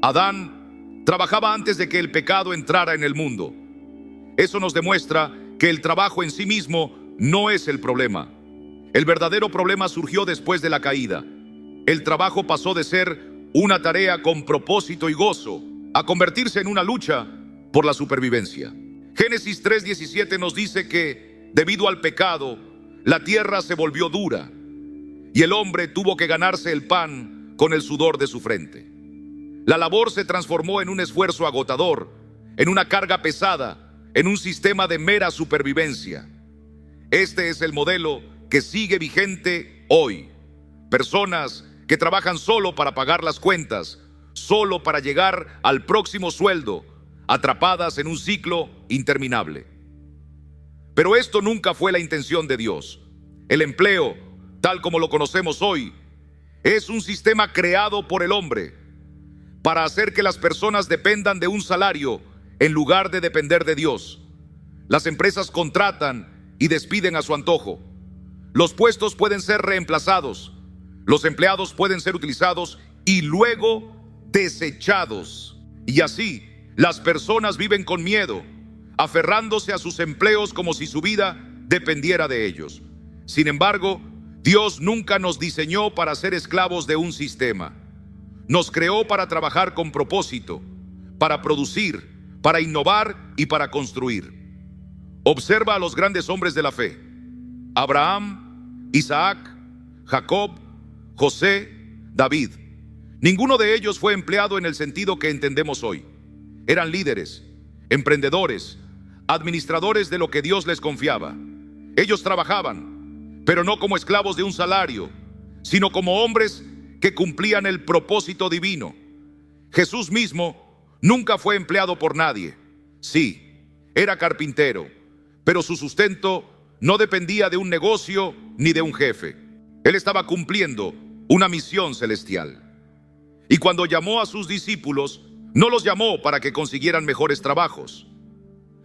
Adán trabajaba antes de que el pecado entrara en el mundo. Eso nos demuestra que el trabajo en sí mismo no es el problema. El verdadero problema surgió después de la caída. El trabajo pasó de ser una tarea con propósito y gozo a convertirse en una lucha por la supervivencia. Génesis 3:17 nos dice que debido al pecado, la tierra se volvió dura y el hombre tuvo que ganarse el pan con el sudor de su frente. La labor se transformó en un esfuerzo agotador, en una carga pesada, en un sistema de mera supervivencia. Este es el modelo que sigue vigente hoy. Personas que trabajan solo para pagar las cuentas, solo para llegar al próximo sueldo, atrapadas en un ciclo interminable. Pero esto nunca fue la intención de Dios. El empleo, tal como lo conocemos hoy, es un sistema creado por el hombre para hacer que las personas dependan de un salario en lugar de depender de Dios. Las empresas contratan y despiden a su antojo. Los puestos pueden ser reemplazados, los empleados pueden ser utilizados y luego desechados. Y así, las personas viven con miedo, aferrándose a sus empleos como si su vida dependiera de ellos. Sin embargo, Dios nunca nos diseñó para ser esclavos de un sistema. Nos creó para trabajar con propósito, para producir, para innovar y para construir. Observa a los grandes hombres de la fe: Abraham, Isaac, Jacob, José, David. Ninguno de ellos fue empleado en el sentido que entendemos hoy. Eran líderes, emprendedores, administradores de lo que Dios les confiaba. Ellos trabajaban, pero no como esclavos de un salario, sino como hombres que cumplían el propósito divino. Jesús mismo nunca fue empleado por nadie. Sí, era carpintero, pero su sustento no dependía de un negocio ni de un jefe. Él estaba cumpliendo una misión celestial. Y cuando llamó a sus discípulos, no los llamó para que consiguieran mejores trabajos.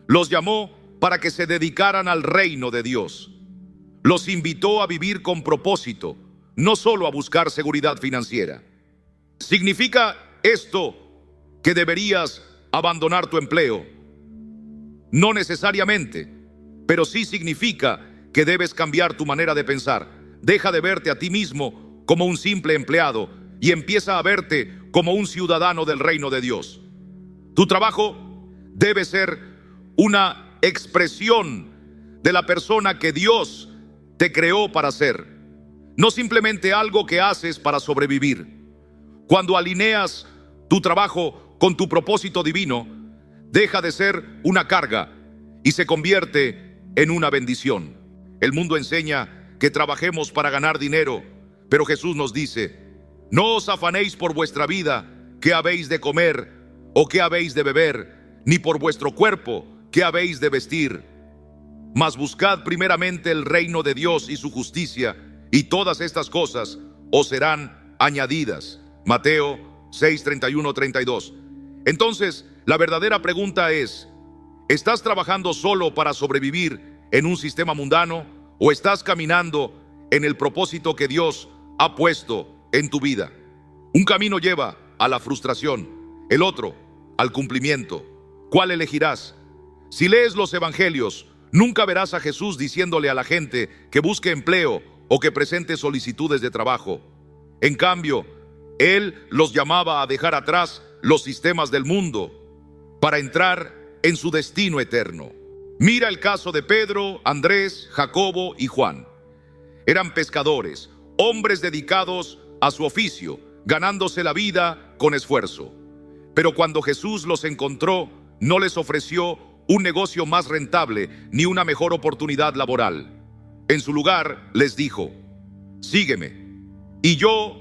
Los llamó para que se dedicaran al reino de Dios. Los invitó a vivir con propósito, no solo a buscar seguridad financiera. ¿Significa esto que deberías abandonar tu empleo? No necesariamente, pero sí significa que debes cambiar tu manera de pensar. Deja de verte a ti mismo como un simple empleado y empieza a verte como un ciudadano del reino de Dios. Tu trabajo debe ser una expresión de la persona que Dios te creó para ser, no simplemente algo que haces para sobrevivir. Cuando alineas tu trabajo con tu propósito divino, deja de ser una carga y se convierte en una bendición. El mundo enseña que trabajemos para ganar dinero, pero Jesús nos dice: no os afanéis por vuestra vida, qué habéis de comer o qué habéis de beber, ni por vuestro cuerpo, qué habéis de vestir. Mas buscad primeramente el reino de Dios y su justicia, y todas estas cosas os serán añadidas. Mateo 6, 31, 32. Entonces, la verdadera pregunta es: ¿estás trabajando solo para sobrevivir en un sistema mundano o estás caminando en el propósito que Dios ha puesto en tu vida? Un camino lleva a la frustración, el otro al cumplimiento. ¿Cuál elegirás? Si lees los evangelios, nunca verás a Jesús diciéndole a la gente que busque empleo o que presente solicitudes de trabajo. En cambio, Él los llamaba a dejar atrás los sistemas del mundo para entrar en su destino eterno. Mira el caso de Pedro, Andrés, Jacobo y Juan. Eran pescadores, hombres dedicados a su oficio, ganándose la vida con esfuerzo. Pero cuando Jesús los encontró, no les ofreció un negocio más rentable ni una mejor oportunidad laboral. En su lugar les dijo: sígueme, y yo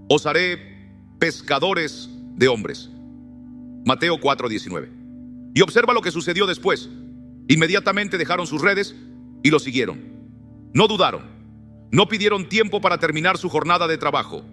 os haré pescadores de hombres. Mateo 4:19. Y observa lo que sucedió después. Inmediatamente dejaron sus redes y lo siguieron. No dudaron, no pidieron tiempo para terminar su jornada de trabajo.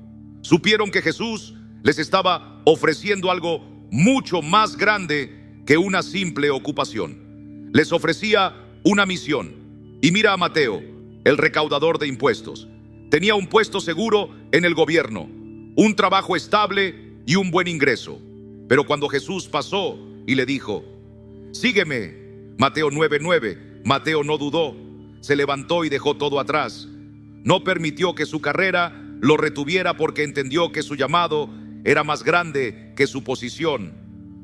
Supieron que Jesús les estaba ofreciendo algo mucho más grande que una simple ocupación. Les ofrecía una misión. Y mira a Mateo, el recaudador de impuestos. Tenía un puesto seguro en el gobierno, un trabajo estable y un buen ingreso. Pero cuando Jesús pasó y le dijo: sígueme, Mateo 9:9, Mateo no dudó, se levantó y dejó todo atrás. No permitió que su carrera lo retuviera porque entendió que su llamado era más grande que su posición.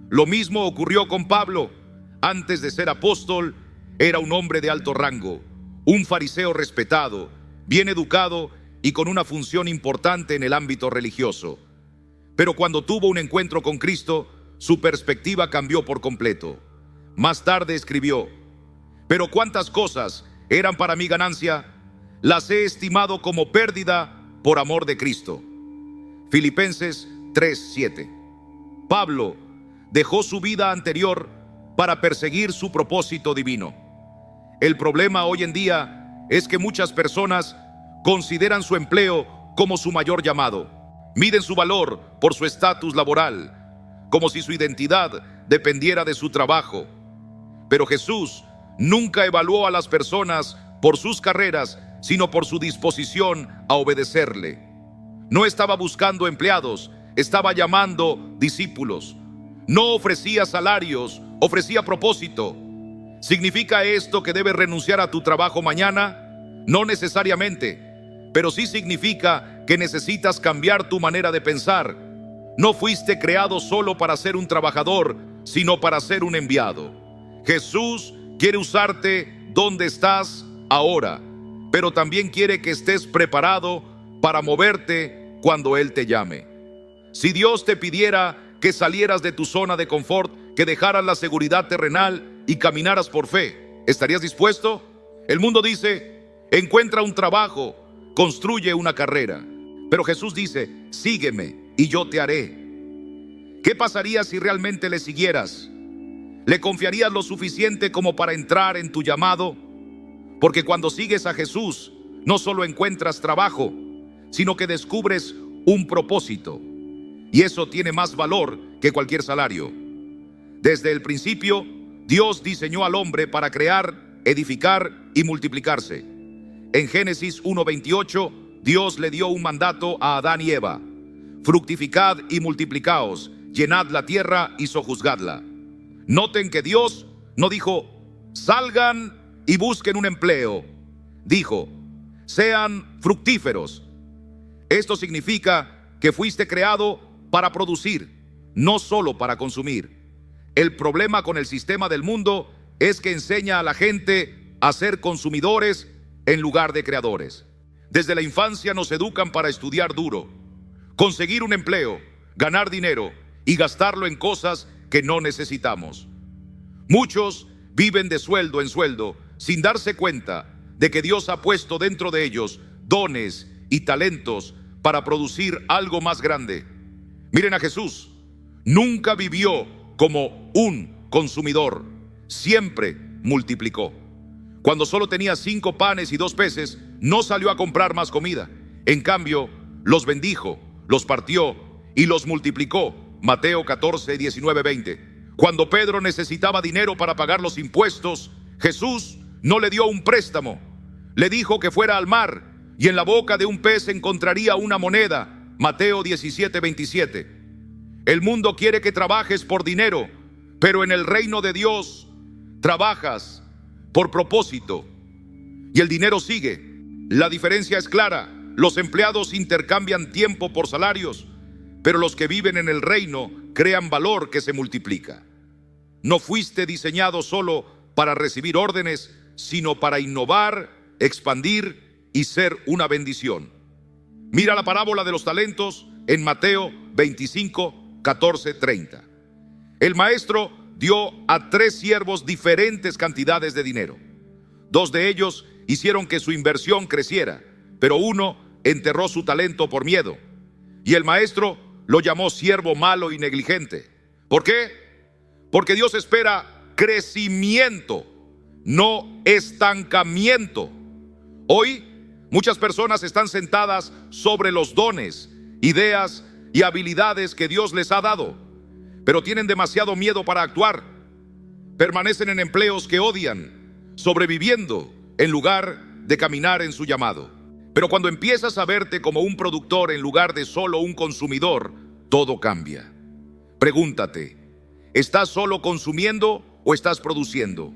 Lo mismo ocurrió con Pablo. Antes de ser apóstol, era un hombre de alto rango, un fariseo respetado, bien educado y con una función importante en el ámbito religioso. Pero cuando tuvo un encuentro con Cristo, su perspectiva cambió por completo. Más tarde escribió: pero cuántas cosas eran para mi ganancia, las he estimado como pérdida por amor de Cristo. Filipenses 3:7. Pablo dejó su vida anterior para perseguir su propósito divino. El problema hoy en día es que muchas personas consideran su empleo como su mayor llamado. Miden su valor por su estatus laboral, como si su identidad dependiera de su trabajo. Pero Jesús Nunca evaluó a las personas por sus carreras, sino por su disposición a obedecerle. No estaba buscando empleados, estaba llamando discípulos. No ofrecía salarios, ofrecía propósito. ¿Significa esto que debes renunciar a tu trabajo mañana? No necesariamente, pero sí significa que necesitas cambiar tu manera de pensar. No fuiste creado solo para ser un trabajador, sino para ser un enviado. Jesús quiere usarte donde estás ahora, pero también quiere que estés preparado para moverte cuando Él te llame. Si Dios te pidiera que salieras de tu zona de confort, que dejaras la seguridad terrenal y caminaras por fe, ¿estarías dispuesto? El mundo dice: encuentra un trabajo, construye una carrera. Pero Jesús dice: sígueme y yo te haré. ¿Qué pasaría si realmente le siguieras? ¿Le confiarías lo suficiente como para entrar en tu llamado? Porque cuando sigues a Jesús, no solo encuentras trabajo, sino que descubres un propósito. Y eso tiene más valor que cualquier salario. Desde el principio, Dios diseñó al hombre para crear, edificar y multiplicarse. En Génesis 1:28, Dios le dio un mandato a Adán y Eva: fructificad y multiplicaos, llenad la tierra y sojuzgadla. Noten que Dios no dijo: salgan y busquen un empleo. Dijo: sean fructíferos. Esto significa que fuiste creado para producir, no solo para consumir. El problema con el sistema del mundo es que enseña a la gente a ser consumidores en lugar de creadores. Desde la infancia nos educan para estudiar duro, conseguir un empleo, ganar dinero y gastarlo en cosas que no necesitamos. Muchos viven de sueldo en sueldo sin darse cuenta de que Dios ha puesto dentro de ellos dones y talentos para producir algo más grande. Miren a Jesús. Nunca vivió como un consumidor, siempre multiplicó. Cuando solo tenía 5 panes y 2 peces, no salió a comprar más comida. En cambio, los bendijo, los partió y los multiplicó. Mateo 14, 19, 20. Cuando Pedro necesitaba dinero para pagar los impuestos, Jesús no le dio un préstamo. Le dijo que fuera al mar y en la boca de un pez encontraría una moneda. Mateo 17, 27. El mundo quiere que trabajes por dinero, pero en el reino de Dios trabajas por propósito y el dinero sigue. La diferencia es clara: los empleados intercambian tiempo por salarios, pero los que viven en el reino crean valor que se multiplica. No fuiste diseñado solo para recibir órdenes, sino para innovar, expandir y ser una bendición. Mira la parábola de los talentos en Mateo 25, 14, 30. El maestro dio a 3 siervos diferentes cantidades de dinero. 2 de ellos hicieron que su inversión creciera, pero uno enterró su talento por miedo. Y el maestro lo llamó siervo malo y negligente. ¿Por qué? Porque Dios espera crecimiento, no estancamiento. Hoy muchas personas están sentadas sobre los dones, ideas y habilidades que Dios les ha dado, pero tienen demasiado miedo para actuar. Permanecen en empleos que odian, sobreviviendo en lugar de caminar en su llamado. Pero cuando empiezas a verte como un productor en lugar de solo un consumidor, todo cambia. Pregúntate: ¿estás solo consumiendo o estás produciendo?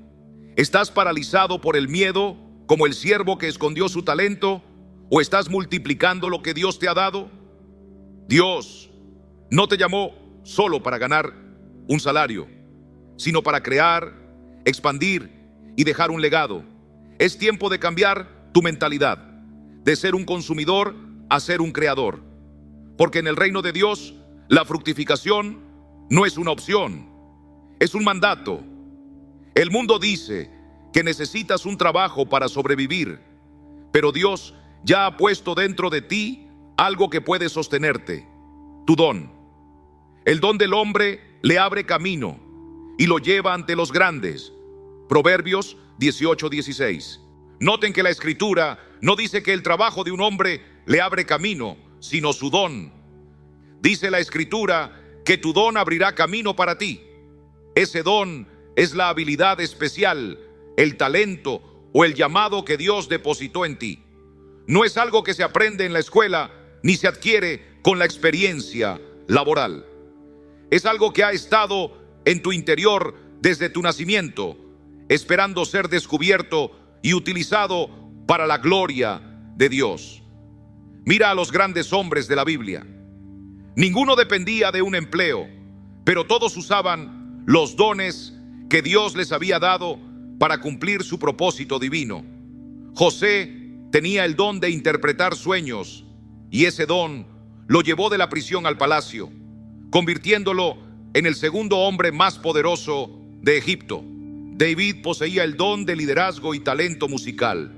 ¿Estás paralizado por el miedo, como el siervo que escondió su talento, o estás multiplicando lo que Dios te ha dado? Dios no te llamó solo para ganar un salario, sino para crear, expandir y dejar un legado. Es tiempo de cambiar tu mentalidad, de ser un consumidor a ser un creador. Porque en el reino de Dios, la fructificación no es una opción, es un mandato. El mundo dice que necesitas un trabajo para sobrevivir, pero Dios ya ha puesto dentro de ti algo que puede sostenerte: tu don. El don del hombre le abre camino y lo lleva ante los grandes. Proverbios 18:16. Noten que la escritura no dice que el trabajo de un hombre le abre camino, sino su don. Dice la escritura que tu don abrirá camino para ti. Ese don es la habilidad especial el talento o el llamado que Dios depositó en ti. No es algo que se aprende en la escuela ni se adquiere con la experiencia laboral. Es algo que ha estado en tu interior desde tu nacimiento, esperando ser descubierto y utilizado para la gloria de Dios. Mira a los grandes hombres de la Biblia. Ninguno dependía de un empleo, pero todos usaban los dones que Dios les había dado para cumplir su propósito divino. José tenía el don de interpretar sueños, y ese don lo llevó de la prisión al palacio, convirtiéndolo en el segundo hombre más poderoso de Egipto. David poseía el don de liderazgo y talento musical.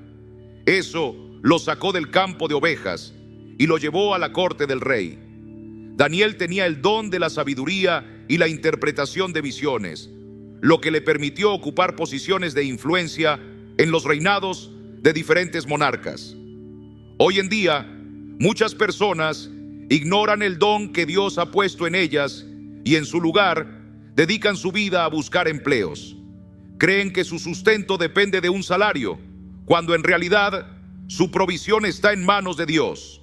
Eso lo sacó del campo de ovejas y lo llevó a la corte del rey. Daniel tenía el don de la sabiduría y la interpretación de visiones, lo que le permitió ocupar posiciones de influencia en los reinados de diferentes monarcas. Hoy en día, muchas personas ignoran el don que Dios ha puesto en ellas y en su lugar dedican su vida a buscar empleos. Creen que su sustento depende de un salario, cuando en realidad su provisión está en manos de Dios.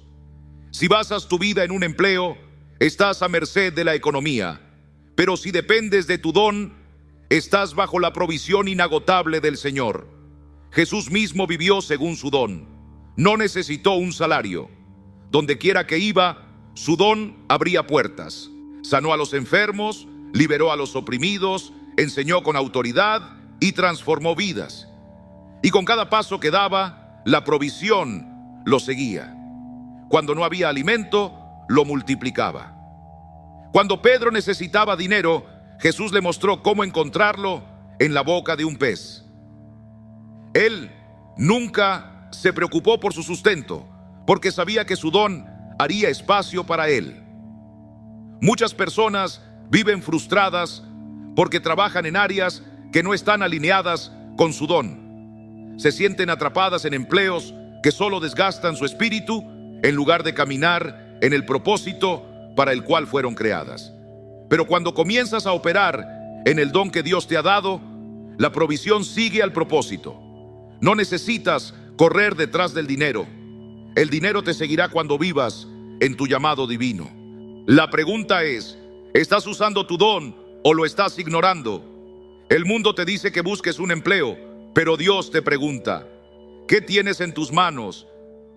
Si basas tu vida en un empleo, estás a merced de la economía, pero si dependes de tu don, estás bajo la provisión inagotable del Señor. Jesús mismo vivió según su don. No necesitó un salario. Donde quiera que iba, su don abría puertas. Sanó a los enfermos, liberó a los oprimidos, enseñó con autoridad y transformó vidas. Y con cada paso que daba, la provisión lo seguía. Cuando no había alimento, lo multiplicaba. Cuando Pedro necesitaba dinero, Jesús le mostró cómo encontrarlo en la boca de un pez. Él nunca se preocupó por su sustento, porque sabía que su don haría espacio para él. Muchas personas viven frustradas porque trabajan en áreas que no están alineadas con su don. Se sienten atrapadas en empleos que solo desgastan su espíritu en lugar de caminar en el propósito para el cual fueron creadas. Pero cuando comienzas a operar en el don que Dios te ha dado, la provisión sigue al propósito. No necesitas correr detrás del dinero. El dinero te seguirá cuando vivas en tu llamado divino. La pregunta es, ¿estás usando tu don o lo estás ignorando? El mundo te dice que busques un empleo, pero Dios te pregunta, ¿qué tienes en tus manos?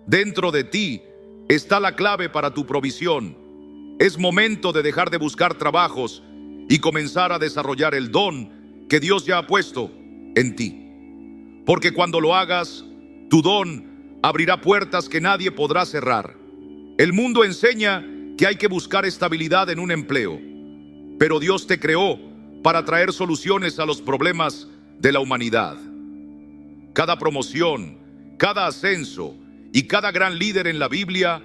Dentro de ti está la clave para tu provisión. Es momento de dejar de buscar trabajos y comenzar a desarrollar el don que Dios ya ha puesto en ti. Porque cuando lo hagas, tu don abrirá puertas que nadie podrá cerrar. El mundo enseña que hay que buscar estabilidad en un empleo, pero Dios te creó para traer soluciones a los problemas de la humanidad. Cada promoción, cada ascenso y cada gran líder en la Biblia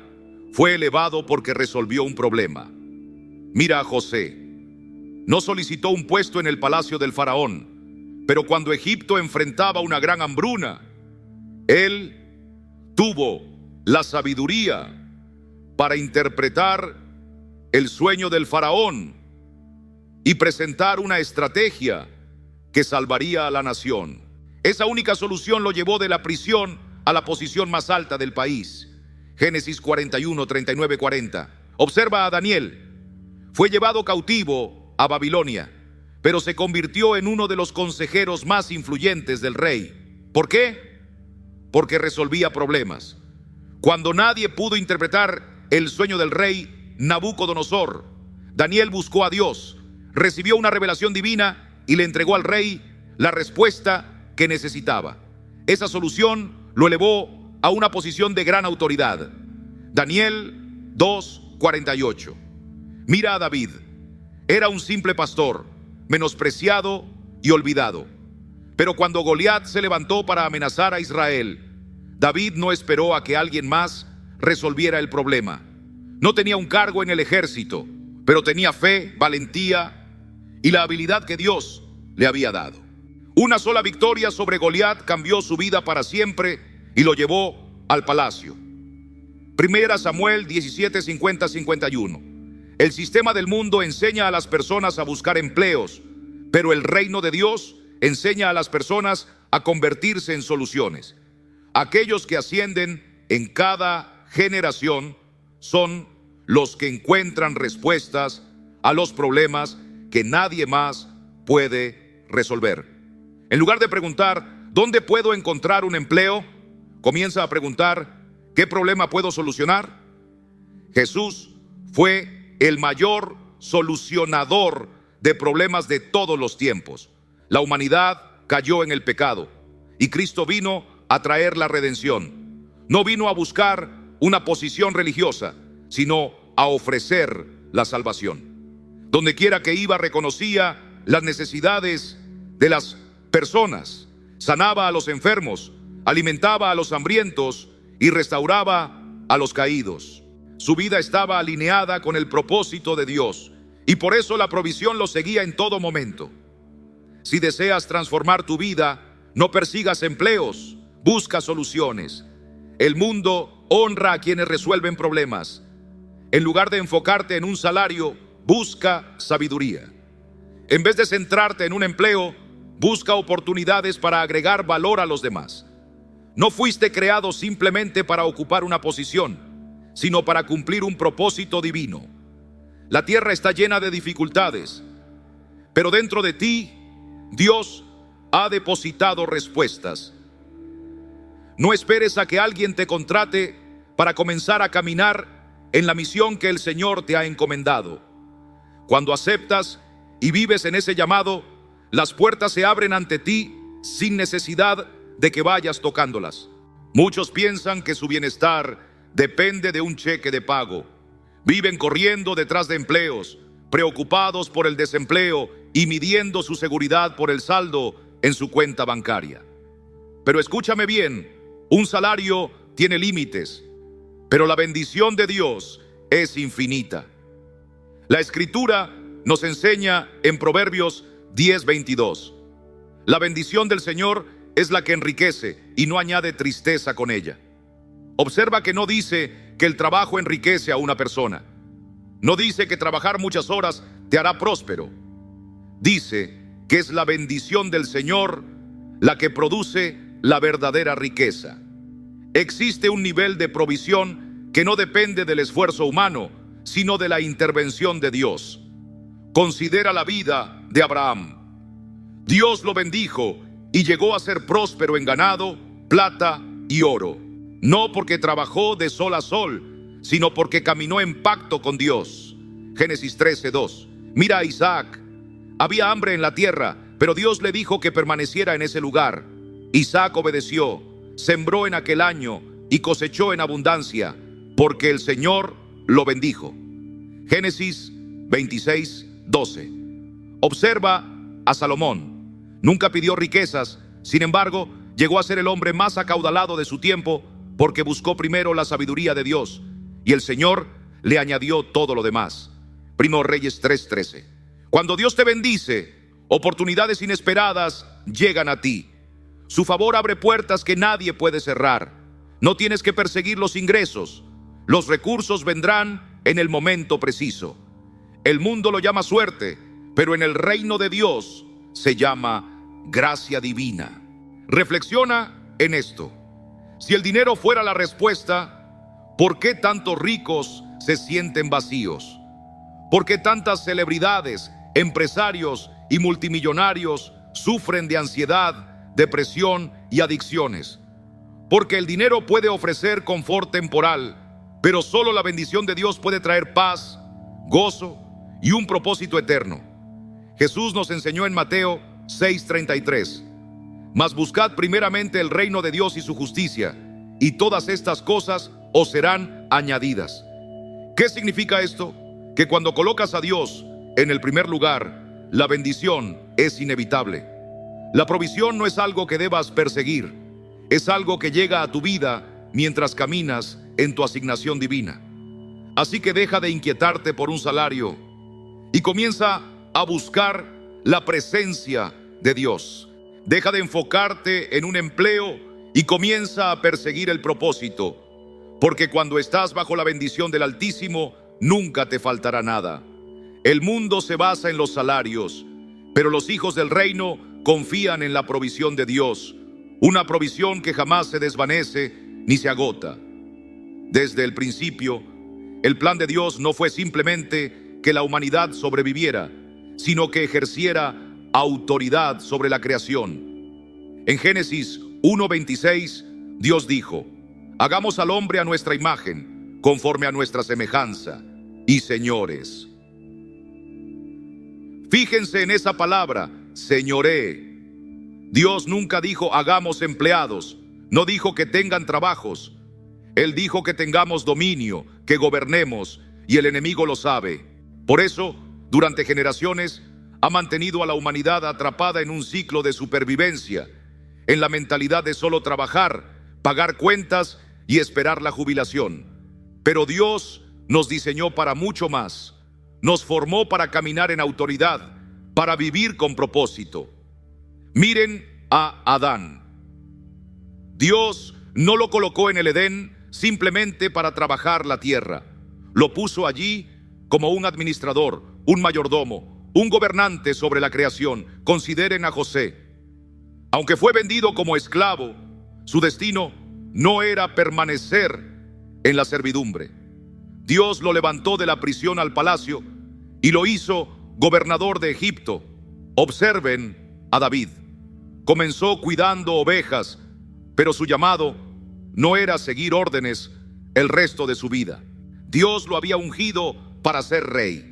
fue elevado porque resolvió un problema. Mira a José. No solicitó un puesto en el palacio del faraón, pero cuando Egipto enfrentaba una gran hambruna, él tuvo la sabiduría para interpretar el sueño del faraón y presentar una estrategia que salvaría a la nación. Esa única solución lo llevó de la prisión a la posición más alta del país. Génesis 41, 39, 40. Observa a Daniel. Fue llevado cautivo a Babilonia, pero se convirtió en uno de los consejeros más influyentes del rey. ¿Por qué? Porque resolvía problemas. Cuando nadie pudo interpretar el sueño del rey Nabucodonosor, Daniel buscó a Dios, recibió una revelación divina y le entregó al rey la respuesta que necesitaba. Esa solución lo elevó a una posición de gran autoridad. Daniel 2:48. Mira a David. Era un simple pastor, menospreciado y olvidado. Pero cuando Goliat se levantó para amenazar a Israel, David no esperó a que alguien más resolviera el problema. No tenía un cargo en el ejército, pero tenía fe, valentía y la habilidad que Dios le había dado. Una sola victoria sobre Goliat cambió su vida para siempre y lo llevó al palacio. Primera Samuel 17, 50, 51. El sistema del mundo enseña a las personas a buscar empleos, pero el reino de Dios enseña a las personas a convertirse en soluciones. Aquellos que ascienden en cada generación son los que encuentran respuestas a los problemas que nadie más puede resolver. En lugar de preguntar, ¿dónde puedo encontrar un empleo?, comienza a preguntar, ¿qué problema puedo solucionar? Jesús fue el mayor solucionador de problemas de todos los tiempos. La humanidad cayó en el pecado y Cristo vino a traer la redención. No vino a buscar una posición religiosa, sino a ofrecer la salvación. Donde quiera que iba, reconocía las necesidades de las personas, sanaba a los enfermos, alimentaba a los hambrientos y restauraba a los caídos. Su vida estaba alineada con el propósito de Dios y por eso la provisión lo seguía en todo momento. Si deseas transformar tu vida, no persigas empleos, busca soluciones. El mundo honra a quienes resuelven problemas. En lugar de enfocarte en un salario, busca sabiduría. En vez de centrarte en un empleo, busca oportunidades para agregar valor a los demás. No fuiste creado simplemente para ocupar una posición, sino para cumplir un propósito divino. La tierra está llena de dificultades, pero dentro de ti, Dios ha depositado respuestas. No esperes a que alguien te contrate para comenzar a caminar en la misión que el Señor te ha encomendado. Cuando aceptas y vives en ese llamado, las puertas se abren ante ti sin necesidad de que vayas tocándolas. Muchos piensan que su bienestar depende de un cheque de pago. Viven corriendo detrás de empleos, preocupados por el desempleo y midiendo su seguridad por el saldo en su cuenta bancaria. Pero escúchame bien, un salario tiene límites, pero la bendición de Dios es infinita. La Escritura nos enseña en Proverbios 10:22. La bendición del Señor es la que enriquece y no añade tristeza con ella. Observa que no dice que el trabajo enriquece a una persona. No dice que trabajar muchas horas te hará próspero. Dice que es la bendición del Señor la que produce la verdadera riqueza. Existe un nivel de provisión que no depende del esfuerzo humano, sino de la intervención de Dios. Considera la vida de Abraham. Dios lo bendijo y llegó a ser próspero en ganado, plata y oro. No porque trabajó de sol a sol, sino porque caminó en pacto con Dios. Génesis 13:2. Mira a Isaac. Había hambre en la tierra, pero Dios le dijo que permaneciera en ese lugar. Isaac obedeció, sembró en aquel año y cosechó en abundancia, porque el Señor lo bendijo. Génesis 26:12. Observa a Salomón. Nunca pidió riquezas, sin embargo, llegó a ser el hombre más acaudalado de su tiempo porque buscó primero la sabiduría de Dios y el Señor le añadió todo lo demás. Primero Reyes 3:13. Cuando Dios te bendice, oportunidades inesperadas llegan a ti. Su favor abre puertas que nadie puede cerrar. No tienes que perseguir los ingresos. Los recursos vendrán en el momento preciso. El mundo lo llama suerte, pero en el reino de Dios se llama gracia divina. Reflexiona en esto. Si el dinero fuera la respuesta, ¿por qué tantos ricos se sienten vacíos? ¿Por qué tantas celebridades, empresarios y multimillonarios sufren de ansiedad, depresión y adicciones? Porque el dinero puede ofrecer confort temporal, pero solo la bendición de Dios puede traer paz, gozo y un propósito eterno. Jesús nos enseñó en Mateo 6:33. Mas buscad primeramente el reino de Dios y su justicia, y todas estas cosas os serán añadidas. ¿Qué significa esto? Que cuando colocas a Dios en el primer lugar, la bendición es inevitable. La provisión no es algo que debas perseguir, es algo que llega a tu vida mientras caminas en tu asignación divina. Así que deja de inquietarte por un salario y comienza a buscar la presencia de Dios. Deja de enfocarte en un empleo y comienza a perseguir el propósito, porque cuando estás bajo la bendición del Altísimo, nunca te faltará nada. El mundo se basa en los salarios, pero los hijos del reino confían en la provisión de Dios, una provisión que jamás se desvanece ni se agota. Desde el principio, el plan de Dios no fue simplemente que la humanidad sobreviviera, sino que ejerciera autoridad sobre la creación. En Génesis 1:26, Dios dijo: hagamos al hombre a nuestra imagen, conforme a nuestra semejanza. Y señores. Fíjense en esa palabra, señoré. Dios nunca dijo hagamos empleados, no dijo que tengan trabajos. Él dijo que tengamos dominio, que gobernemos, y el enemigo lo sabe. Por eso, durante generaciones, ha mantenido a la humanidad atrapada en un ciclo de supervivencia, en la mentalidad de solo trabajar, pagar cuentas y esperar la jubilación. Pero Dios nos diseñó para mucho más. Nos formó para caminar en autoridad, para vivir con propósito. Miren a Adán. Dios no lo colocó en el Edén simplemente para trabajar la tierra. Lo puso allí como un administrador, un mayordomo, un gobernante sobre la creación. Consideren a José. Aunque fue vendido como esclavo, su destino no era permanecer en la servidumbre. Dios lo levantó de la prisión al palacio y lo hizo gobernador de Egipto. Observen a David. Comenzó cuidando ovejas, pero su llamado no era seguir órdenes el resto de su vida. Dios lo había ungido para ser rey.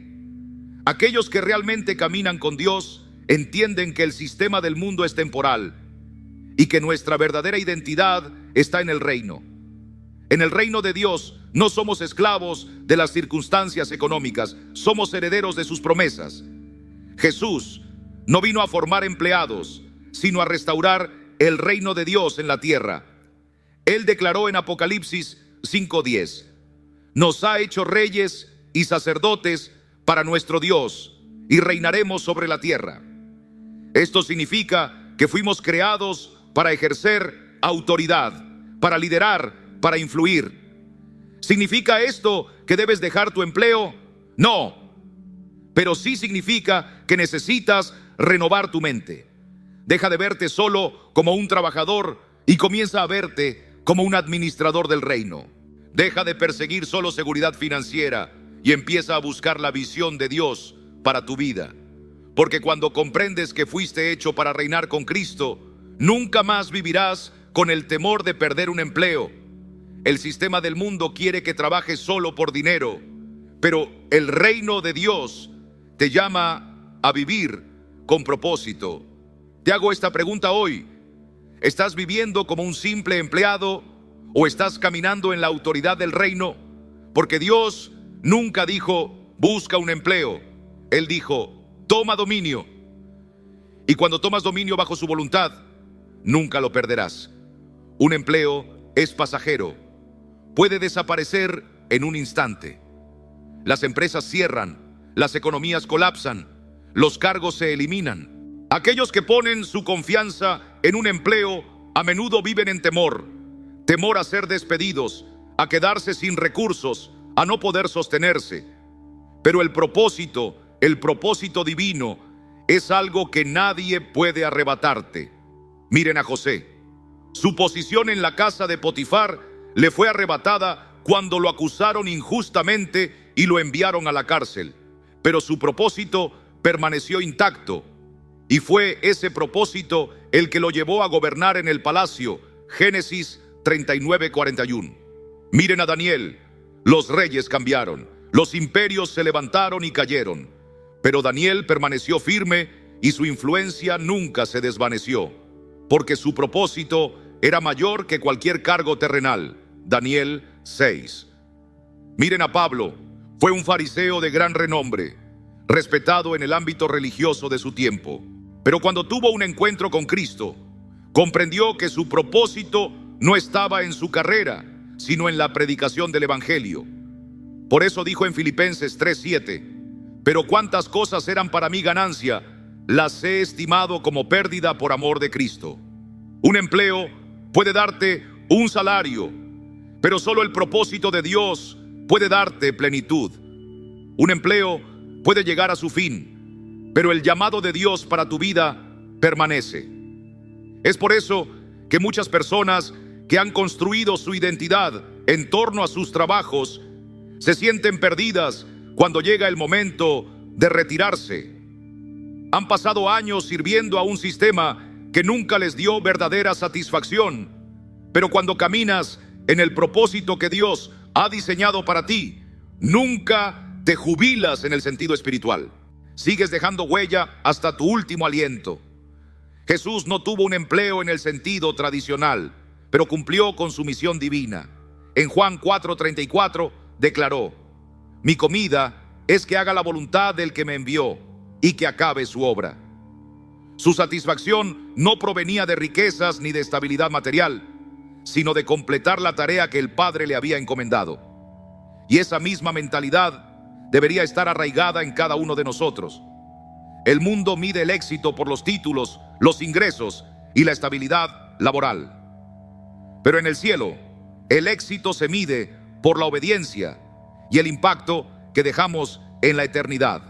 Aquellos que realmente caminan con Dios entienden que el sistema del mundo es temporal y que nuestra verdadera identidad está en el reino. En el reino de Dios no somos esclavos de las circunstancias económicas, somos herederos de sus promesas. Jesús no vino a formar empleados, sino a restaurar el reino de Dios en la tierra. Él declaró en Apocalipsis 5:10: nos ha hecho reyes y sacerdotes para nuestro Dios, y reinaremos sobre la tierra. Esto significa que fuimos creados para ejercer autoridad, para liderar, para influir. ¿Significa esto que debes dejar tu empleo? No, pero sí significa que necesitas renovar tu mente. Deja de verte solo como un trabajador y comienza a verte como un administrador del reino. Deja de perseguir solo seguridad financiera y empieza a buscar la visión de Dios para tu vida. Porque cuando comprendes que fuiste hecho para reinar con Cristo, nunca más vivirás con el temor de perder un empleo. El sistema del mundo quiere que trabajes solo por dinero, pero el reino de Dios te llama a vivir con propósito. Te hago esta pregunta hoy: ¿estás viviendo como un simple empleado o estás caminando en la autoridad del reino? Porque Dios nunca dijo busca un empleo. Él dijo toma dominio. Y cuando tomas dominio bajo su voluntad, nunca lo perderás. Un empleo es pasajero. Puede desaparecer en un instante. Las empresas cierran, las economías colapsan, los cargos se eliminan. Aquellos que ponen su confianza en un empleo a menudo viven en temor. Temor a ser despedidos, a quedarse sin recursos, a no poder sostenerse. Pero el propósito divino es algo que nadie puede arrebatarte. Miren a José. Su posición en la casa de Potifar le fue arrebatada cuando lo acusaron injustamente y lo enviaron a la cárcel. Pero su propósito permaneció intacto. Y fue ese propósito el que lo llevó a gobernar en el palacio. Génesis 39:41. Miren a Daniel. Los reyes cambiaron, los imperios se levantaron y cayeron. Pero Daniel permaneció firme y su influencia nunca se desvaneció, porque su propósito era mayor que cualquier cargo terrenal. Daniel 6. Miren a Pablo. Fue un fariseo de gran renombre, respetado en el ámbito religioso de su tiempo. Pero cuando tuvo un encuentro con Cristo, comprendió que su propósito no estaba en su carrera, sino en la predicación del Evangelio. Por eso dijo en Filipenses 3:7: pero cuántas cosas eran para mí ganancia, las he estimado como pérdida por amor de Cristo. Un empleo puede darte un salario, pero solo el propósito de Dios puede darte plenitud. Un empleo puede llegar a su fin, pero el llamado de Dios para tu vida permanece. Es por eso que muchas personas que han construido su identidad en torno a sus trabajos se sienten perdidas cuando llega el momento de retirarse. Han pasado años sirviendo a un sistema que nunca les dio verdadera satisfacción, pero cuando caminas en el propósito que Dios ha diseñado para ti, nunca te jubilas en el sentido espiritual. Sigues dejando huella hasta tu último aliento. Jesús no tuvo un empleo en el sentido tradicional, pero cumplió con su misión divina. En Juan 4:34 declaró: mi comida es que haga la voluntad del que me envió y que acabe su obra. Su satisfacción no provenía de riquezas ni de estabilidad material, sino de completar la tarea que el Padre le había encomendado. Y esa misma mentalidad debería estar arraigada en cada uno de nosotros. El mundo mide el éxito por los títulos, los ingresos y la estabilidad laboral. Pero en el cielo, el éxito se mide por la obediencia y el impacto que dejamos en la eternidad.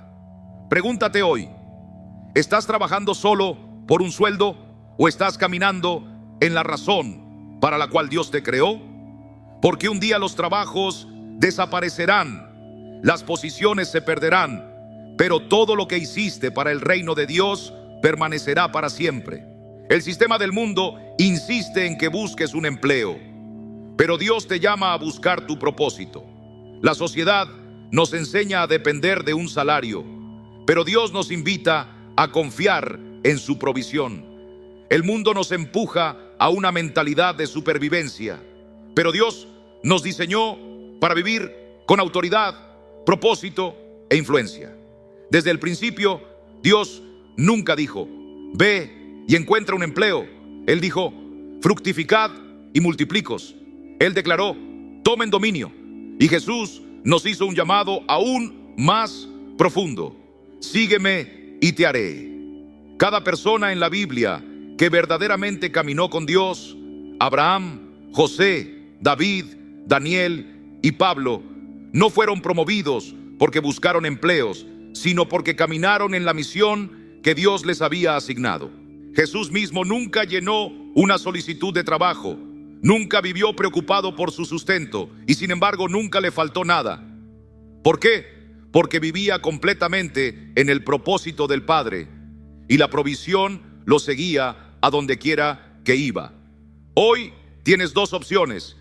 Pregúntate hoy, ¿estás trabajando solo por un sueldo o estás caminando en la razón para la cual Dios te creó? Porque un día los trabajos desaparecerán, las posiciones se perderán, pero todo lo que hiciste para el reino de Dios permanecerá para siempre. El sistema del mundo insiste en que busques un empleo, pero Dios te llama a buscar tu propósito. La sociedad nos enseña a depender de un salario, pero Dios nos invita a confiar en su provisión. El mundo nos empuja a una mentalidad de supervivencia, pero Dios nos diseñó para vivir con autoridad, propósito e influencia. Desde el principio, Dios nunca dijo: ve y encuentra un empleo. Él dijo: fructificad y multiplicos. Él declaró: tomen dominio. Y Jesús nos hizo un llamado aún más profundo: sígueme y te haré. Cada persona en la Biblia que verdaderamente caminó con Dios, Abraham, José, David, Daniel y Pablo, no fueron promovidos porque buscaron empleos, sino porque caminaron en la misión que Dios les había asignado. Jesús mismo nunca llenó una solicitud de trabajo, nunca vivió preocupado por su sustento y sin embargo nunca le faltó nada. ¿Por qué? Porque vivía completamente en el propósito del Padre y la provisión lo seguía a donde quiera que iba. Hoy tienes dos opciones: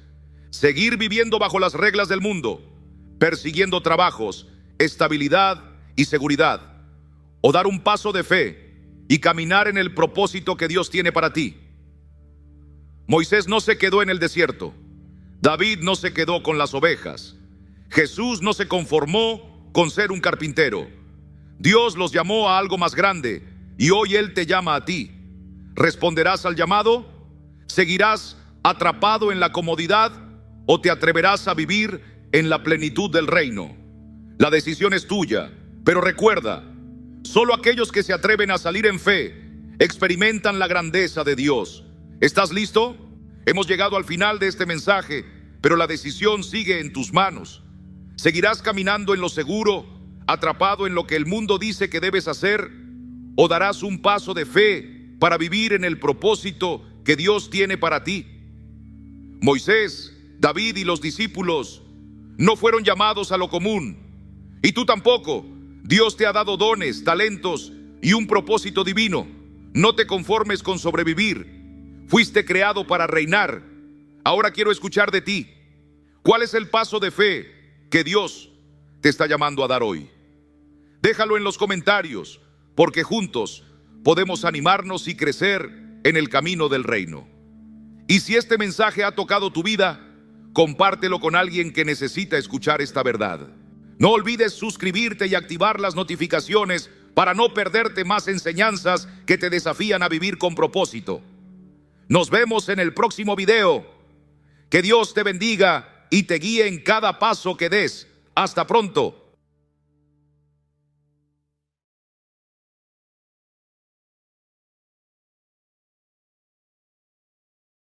seguir viviendo bajo las reglas del mundo, persiguiendo trabajos, estabilidad y seguridad, o dar un paso de fe y caminar en el propósito que Dios tiene para ti. Moisés no se quedó en el desierto, David no se quedó con las ovejas, Jesús no se conformó con ser un carpintero. Dios los llamó a algo más grande y hoy Él te llama a ti. ¿Responderás al llamado? ¿Seguirás atrapado en la comodidad o te atreverás a vivir en la plenitud del reino? La decisión es tuya, pero recuerda, solo aquellos que se atreven a salir en fe experimentan la grandeza de Dios. ¿Estás listo? Hemos llegado al final de este mensaje, pero la decisión sigue en tus manos. ¿Seguirás caminando en lo seguro, atrapado en lo que el mundo dice que debes hacer? ¿O darás un paso de fe para vivir en el propósito que Dios tiene para ti? Moisés, David y los discípulos no fueron llamados a lo común, y tú tampoco. Dios te ha dado dones, talentos y un propósito divino. No te conformes con sobrevivir. Fuiste creado para reinar. Ahora quiero escuchar de ti. ¿Cuál es el paso de fe que Dios te está llamando a dar hoy? Déjalo en los comentarios, porque juntos podemos animarnos y crecer en el camino del reino. Y si este mensaje ha tocado tu vida, compártelo con alguien que necesita escuchar esta verdad. No olvides suscribirte y activar las notificaciones para no perderte más enseñanzas que te desafían a vivir con propósito. Nos vemos en el próximo video. Que Dios te bendiga y te guíe en cada paso que des. Hasta pronto.